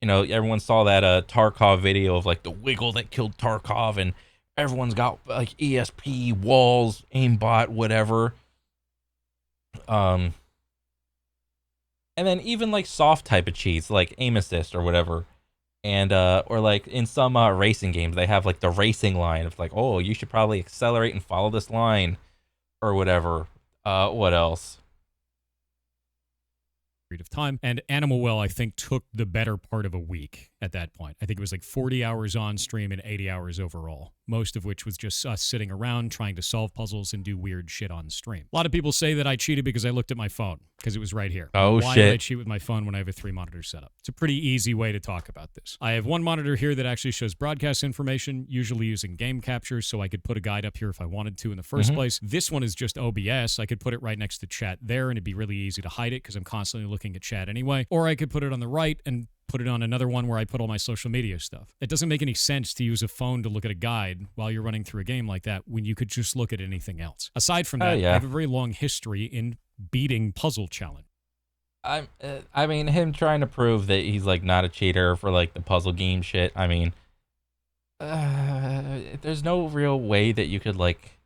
everyone saw that Tarkov video of like the wiggle that killed Tarkov, and everyone's got like ESP, walls, aimbot, whatever. And then even like soft type of cheats like aim assist or whatever. And or like in some racing games, they have like the racing line of like, oh, you should probably accelerate and follow this line or whatever. What else? Of time. And Animal Well, I think, took the better part of a week at that point. I think it was like 40 hours on stream and 80 hours overall, most of which was just us sitting around trying to solve puzzles and do weird shit on stream. A lot of people say that I cheated because I looked at my phone, because it was right here. Oh, Why shit. did I cheat with my phone when I have a 3-monitor setup? It's a pretty easy way to talk about this. I have one monitor here that actually shows broadcast information, usually using game capture, so I could put a guide up here if I wanted to in the first place. This one is just OBS. I could put it right next to chat there, and it'd be really easy to hide it because I'm constantly looking at chat anyway. Or I could put it on the right and put it on another one where I put all my social media stuff. It doesn't make any sense to use a phone to look at a guide while you're running through a game like that when you could just look at anything else. Aside from that, I have a very long history in beating puzzle challenge. I mean, him trying to prove that he's like not a cheater for like the puzzle game shit. I mean, there's no real way that you could like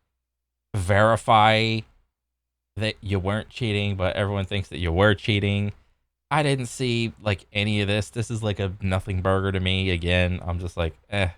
verify that you weren't cheating, but everyone thinks that you were cheating. I didn't see like any of this. This is like a nothing burger to me. Again, I'm just like, eh.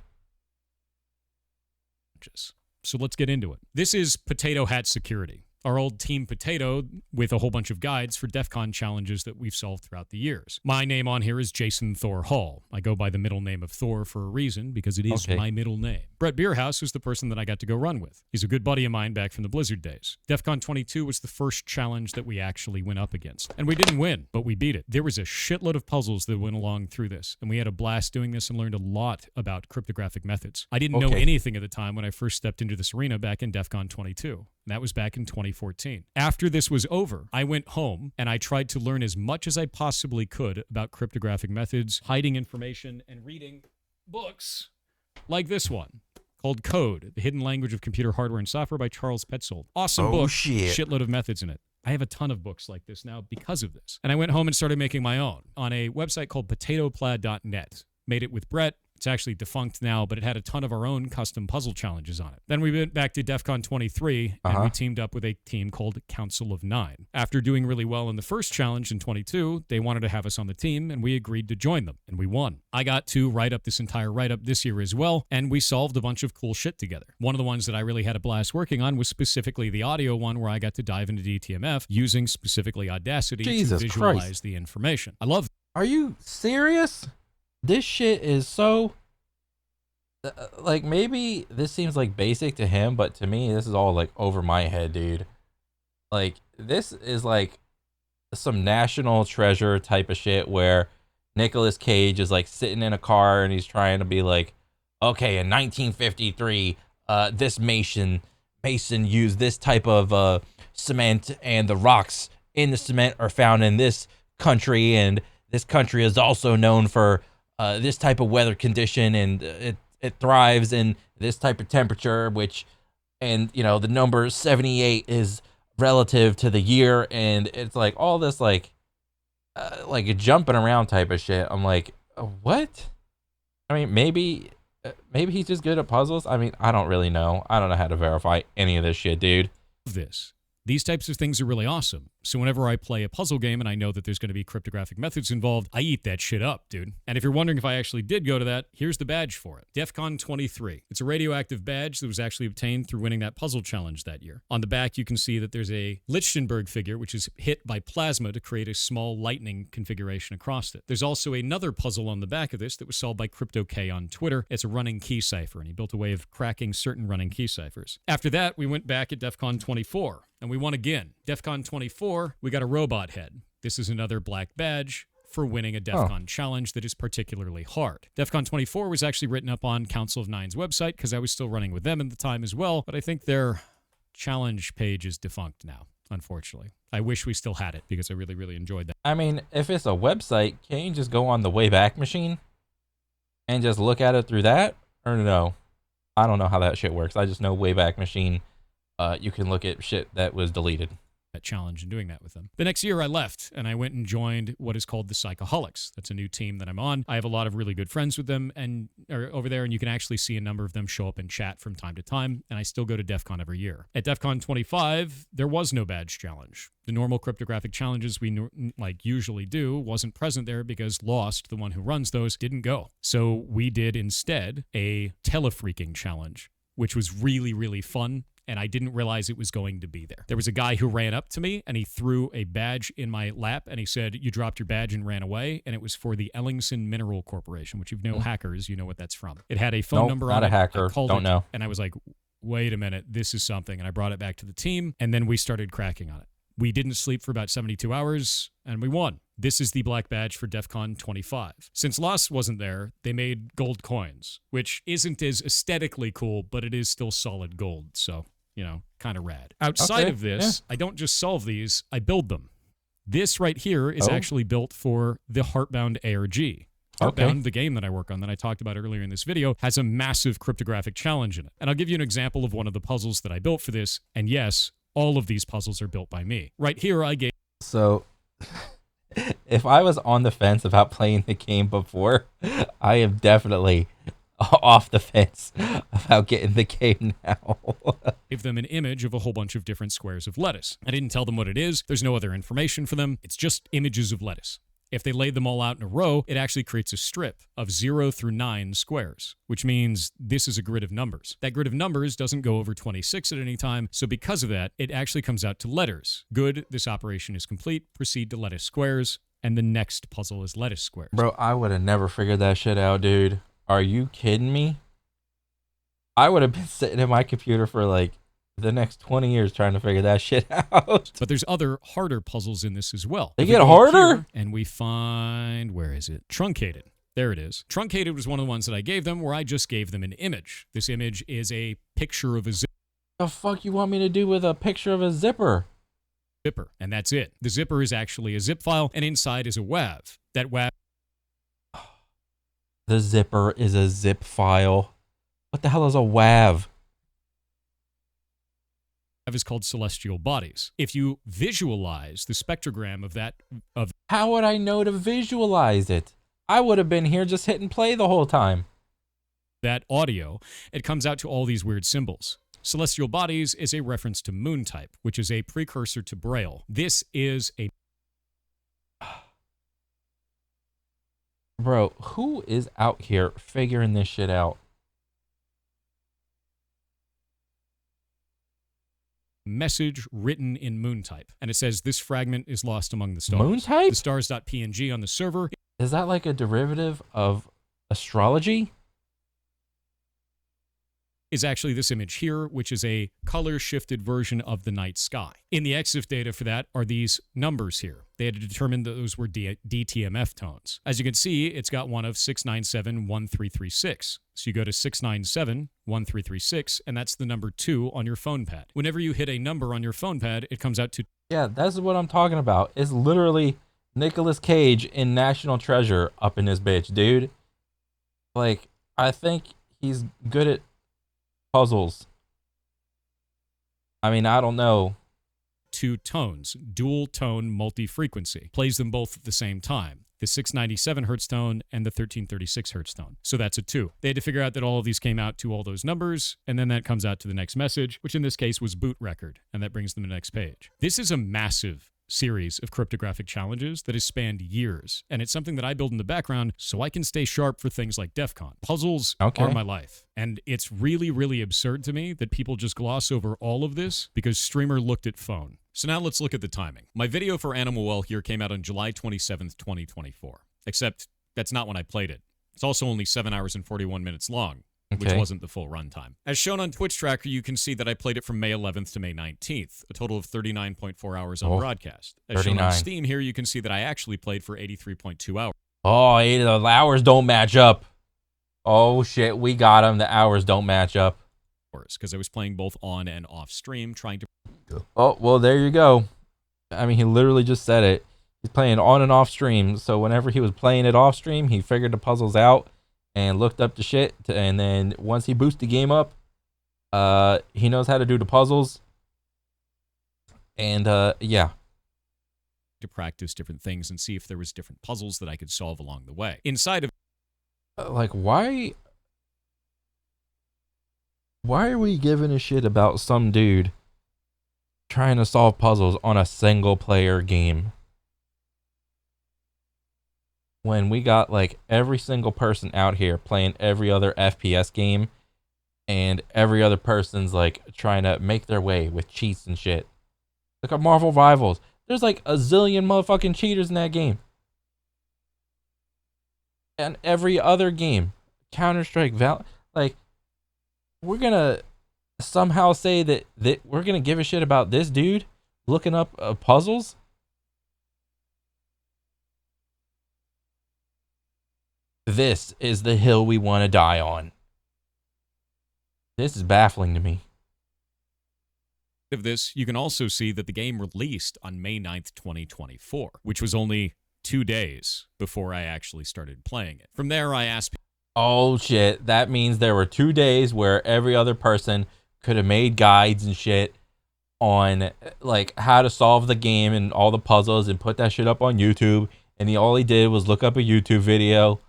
So let's get into it. This is Potato Hat Security, our old Team Potato with a whole bunch of guides for DEF CON challenges that we've solved throughout the years. My name on here is Jason Thor Hall. I go by the middle name of Thor for a reason, because it is my middle name. Brett Beerhouse was the person that I got to go run with. He's a good buddy of mine back from the Blizzard days. DEF CON 22 was the first challenge that we actually went up against. And we didn't win, but we beat it. There was a shitload of puzzles that went along through this, and we had a blast doing this and learned a lot about cryptographic methods. I didn't know anything at the time when I first stepped into this arena back in DEF CON 22. That was back in 2014. After this was over, I went home and I tried to learn as much as I possibly could about cryptographic methods, hiding information, and reading books like this one called Code, The Hidden Language of Computer Hardware and Software by Charles Petzold. Awesome book, shitload of methods in it. I have a ton of books like this now because of this. And I went home and started making my own on a website called potatoplaid.net. Made it with Brett. It's actually defunct now, but it had a ton of our own custom puzzle challenges on it. Then we went back to DEF CON 23, and we teamed up with a team called Council of 9. After doing really well in the first challenge in 22, they wanted to have us on the team, and we agreed to join them, and we won. I got to write up this entire write-up this year as well, and we solved a bunch of cool shit together. One of the ones that I really had a blast working on was specifically the audio one, where I got to dive into DTMF using specifically Audacity to visualize the information. I love. Are you serious? This shit is so, like, maybe this seems like basic to him, but to me, this is all like over my head, dude. Like, this is like some national treasure type of shit where Nicolas Cage is like sitting in a car and he's trying to be like, okay, in 1953, this Mason used this type of cement, and the rocks in the cement are found in this country, and this country is also known for this type of weather condition, and it thrives in this type of temperature, and the number 78 is relative to the year, and it's like all this like a jumping around type of shit. I'm like, what? I mean, maybe he's just good at puzzles. I mean, I don't really know. I don't know how to verify any of this shit, dude. These types of things are really awesome. So whenever I play a puzzle game and I know that there's going to be cryptographic methods involved, I eat that shit up, dude. And if you're wondering if I actually did go to that, here's the badge for it. DEF CON 23. It's a radioactive badge that was actually obtained through winning that puzzle challenge that year. On the back, you can see that there's a Lichtenberg figure, which is hit by plasma to create a small lightning configuration across it. There's also another puzzle on the back of this that was solved by CryptoK on Twitter. It's a running key cipher, and he built a way of cracking certain running key ciphers. After that, we went back at DEF CON 24. And we won again. DEF CON 24, we got a robot head. This is another black badge for winning a DEF CON challenge that is particularly hard. DEF CON 24 was actually written up on Council of Nine's website because I was still running with them at the time as well, but I think their challenge page is defunct now, unfortunately. I wish we still had it because I really, really enjoyed that. I mean, if it's a website, can't you just go on the Wayback Machine and just look at it through that? Or no? I don't know how that shit works. I just know Wayback Machine you can look at shit that was deleted. That challenge and doing that with them. The next year I left and I went and joined what is called the Psychoholics. That's a new team that I'm on. I have a lot of really good friends with them and over there, and you can actually see a number of them show up in chat from time to time, and I still go to DEF CON every year. At DEF CON 25, there was no badge challenge. The normal cryptographic challenges we usually do wasn't present there because Lost, the one who runs those, didn't go. So we did instead a telefreaking challenge, which was really, really fun. And I didn't realize it was going to be there. There was a guy who ran up to me and he threw a badge in my lap and he said, "You dropped your badge and ran away." And it was for the Ellingson Mineral Corporation, which if you know hackers, you know what that's from. It had a phone number on it. Not a hacker. I called Don't it, know. And I was like, wait a minute, this is something. And I brought it back to the team and then we started cracking on it. We didn't sleep for about 72 hours and we won. This is the black badge for DEF CON 25. Since Lost wasn't there, they made gold coins, which isn't as aesthetically cool, but it is still solid gold. So, you know, kind of rad. Outside of this, I don't just solve these, I build them. This right here is actually built for the Heartbound ARG. Heartbound, the game that I work on that I talked about earlier in this video, has a massive cryptographic challenge in it. And I'll give you an example of one of the puzzles that I built for this. And yes, all of these puzzles are built by me. Right here, I gave... So, if I was on the fence about playing the game before, I am definitely off the fence about getting the game now. Give them an image of a whole bunch of different squares of lettuce. I didn't tell them what it is. There's no other information for them. It's just images of lettuce. If they laid them all out in a row, it actually creates a strip of 0 through 9 squares, which means this is a grid of numbers. That grid of numbers doesn't go over 26 at any time, so because of that, it actually comes out to letters. Good, this operation is complete. Proceed to lettuce squares, and the next puzzle is lettuce squares. Bro, I would have never figured that shit out, dude. Are you kidding me? I would have been sitting at my computer for like the next 20 years trying to figure that shit out. But there's other harder puzzles in this as well. They get harder? And we find, where is it? Truncated. There it is. Truncated was one of the ones that I gave them where I just gave them an image. This image is a picture of a zipper. The fuck you want me to do with a picture of a zipper? And that's it. The zipper is actually a zip file, and inside is a WAV. That WAV... The zipper is a zip file. What the hell is a WAV? Is called celestial bodies. If you visualize the spectrogram of that... How would I know to visualize it? I would have been here just hitting play the whole time. That audio, it comes out to all these weird symbols. Celestial bodies is a reference to moon type, which is a precursor to Braille. This is a... Bro, who is out here figuring this shit out? Message written in moon type. And it says, this fragment is lost among the stars. Moon type? The stars.png on the server. Is that like a derivative of astrology? Is actually this image here, which is a color-shifted version of the night sky. In the EXIF data for that are these numbers here. They had to determine that those were DTMF tones. As you can see, it's got one of 6971336. So you go to 6971336, and that's the number 2 on your phone pad. Whenever you hit a number on your phone pad, it comes out to... Yeah, that's what I'm talking about. It's literally Nicolas Cage in National Treasure up in this bitch, dude. Like, I think he's good at puzzles. I mean, I don't know. 2 tones, dual tone multi-frequency. Plays them both at the same time. The 697 hertz tone and the 1336 hertz tone. So that's a 2. They had to figure out that all of these came out to all those numbers, and then that comes out to the next message, which in this case was boot record, and that brings them to the next page. This is a massive series of cryptographic challenges that has spanned years, and it's something that I build in the background so I can stay sharp for things like DEF CON. Puzzles are my life, and it's really, really absurd to me that people just gloss over all of this because streamer looked at phone. So now let's look at the timing. My video for Animal Well here came out on July 27th, 2024, except that's not when I played it. It's also only 7 hours and 41 minutes long, which wasn't the full runtime. As shown on Twitch Tracker, you can see that I played it from May 11th to May 19th, a total of 39.4 hours on broadcast. As shown on Steam here, you can see that I actually played for 83.2 hours. Oh, the hours don't match up. Oh, shit, we got them. The hours don't match up. Because I was playing both on and off stream, trying to... Oh, well, there you go. I mean, he literally just said it. He's playing on and off stream, so whenever he was playing it off stream, he figured the puzzles out and looked up the shit, and then once he boosts the game up, he knows how to do the puzzles, And yeah. To practice different things and see if there was different puzzles that I could solve along the way. Inside of Like, why are we giving a shit about some dude trying to solve puzzles on a single player game when we got like every single person out here playing every other FPS game and every other person's like trying to make their way with cheats and shit? Look at Marvel Rivals. There's like a zillion motherfucking cheaters in that game. And every other game, Counter-Strike, like, we're gonna somehow say that we're gonna give a shit about this dude looking up puzzles? This is the hill we want to die on. This is baffling to me. of this, you can also see that the game released on May 9th, 2024, which was only 2 days before I actually started playing it. From there, I asked Oh shit, that means there were 2 days where every other person could have made guides and shit on like how to solve the game and all the puzzles and put that shit up on YouTube, and all he did was look up a YouTube video.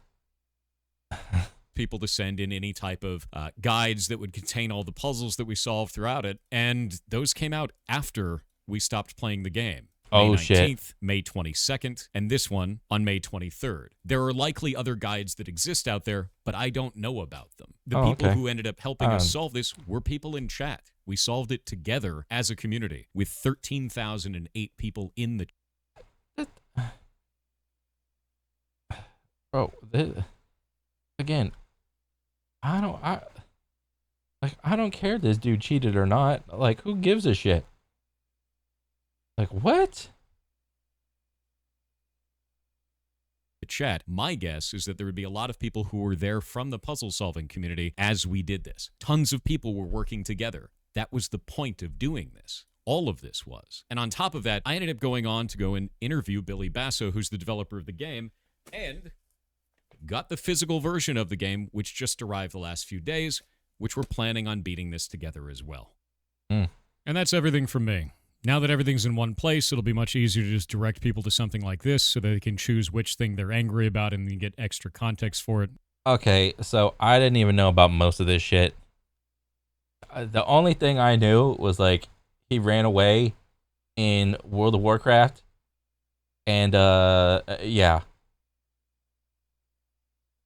people to send in any type of guides that would contain all the puzzles that we solved throughout it, and those came out after we stopped playing the game. May 19th, shit. May 22nd, and this one on May 23rd. There are likely other guides that exist out there, but I don't know about them. The people who ended up helping us solve this were people in chat. We solved it together as a community with 13,008 people in the Bro, again, I don't care if this dude cheated or not. Like, who gives a shit? Like, what? chat. My guess is that there would be a lot of people who were there from the puzzle solving community as we did this. Tons of people were working together. That was the point of doing this. All of this was. And on top of that, I ended up going on to go and interview Billy Basso, who's the developer of the game, and got the physical version of the game, which just arrived the last few days, which we're planning on beating this together as well. Mm. And that's everything from me. Now that everything's in one place, it'll be much easier to just direct people to something like this so that they can choose which thing they're angry about and then get extra context for it. Okay, so I didn't even know about most of this shit. The only thing I knew was like he ran away in World of Warcraft, and yeah.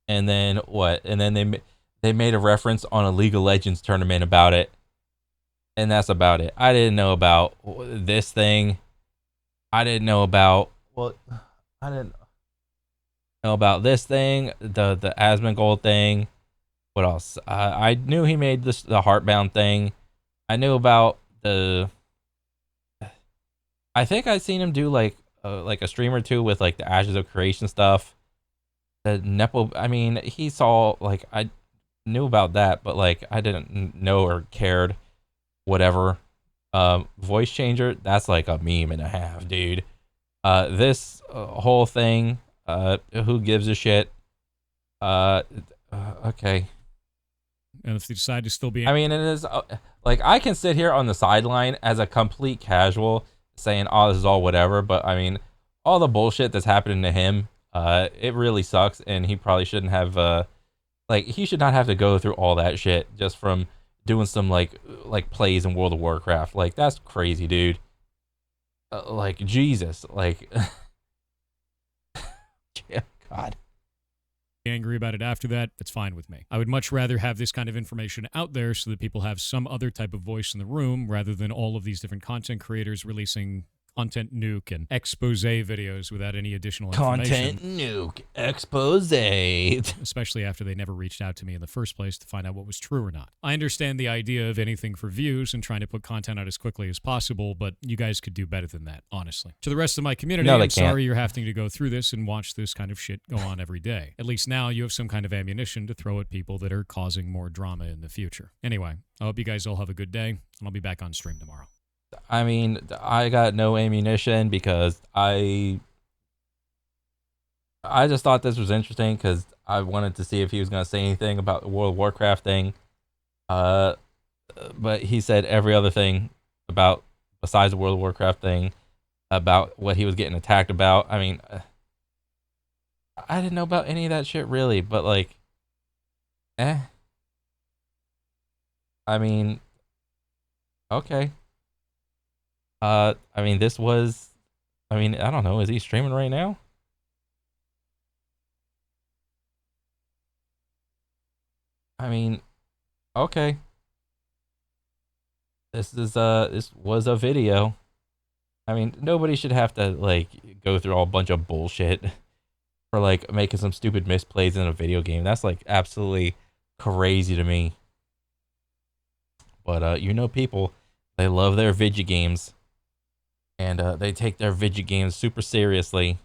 And then what? And then they made a reference on a League of Legends tournament about it. And that's about it. I didn't know about this thing. I didn't know about I didn't know about this thing, the Asmongold thing. What else? I knew he made the Heartbound thing. I knew about I think I'd seen him do like a stream or two with like the Ashes of Creation stuff. The Nepo. I mean, he saw like I knew about that, but like I didn't know or cared. Whatever. Voice changer, that's like a meme and a half, dude. This whole thing, who gives a shit? Okay. And if they decide to still be... I mean, it is, like, I can sit here on the sideline as a complete casual saying, oh, this is all whatever, but I mean, all the bullshit that's happening to him, it really sucks, and he probably shouldn't have, like, he should not have to go through all that shit just from doing some like plays in World of Warcraft. Like, that's crazy, dude. Like, Jesus, like, yeah, God. Angry about it after that, that's fine with me. I would much rather have this kind of information out there so that people have some other type of voice in the room rather than all of these different content creators releasing content nuke and expose videos without any additional information. Content nuke expose. Especially after they never reached out to me in the first place to find out what was true or not. I understand the idea of anything for views and trying to put content out as quickly as possible, but you guys could do better than that, honestly. To the rest of my community, No, they I'm can't. sorry you're having to go through this and watch this kind of shit go on every day. At least now you have some kind of ammunition to throw at people that are causing more drama in the future. Anyway, I hope you guys all have a good day, and I'll be back on stream tomorrow. I mean, I got no ammunition because I just thought this was interesting because I wanted to see if he was going to say anything about the World of Warcraft thing. But he said every other thing about besides the World of Warcraft thing, about what he was getting attacked about. I mean, I didn't know about any of that shit really, but like, I mean, okay. I mean, this was, I mean, I don't know. Is he streaming right now? I mean, okay. This was a video. I mean, nobody should have to like go through all a bunch of bullshit for like making some stupid misplays in a video game. That's like absolutely crazy to me. But you know, people, they love their video games, and they take their video games super seriously.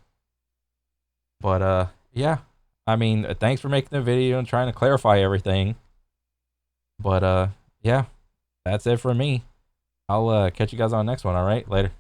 But yeah, I mean, thanks for making the video and trying to clarify everything. But yeah, that's it for me. I'll catch you guys on the next one. All right, later.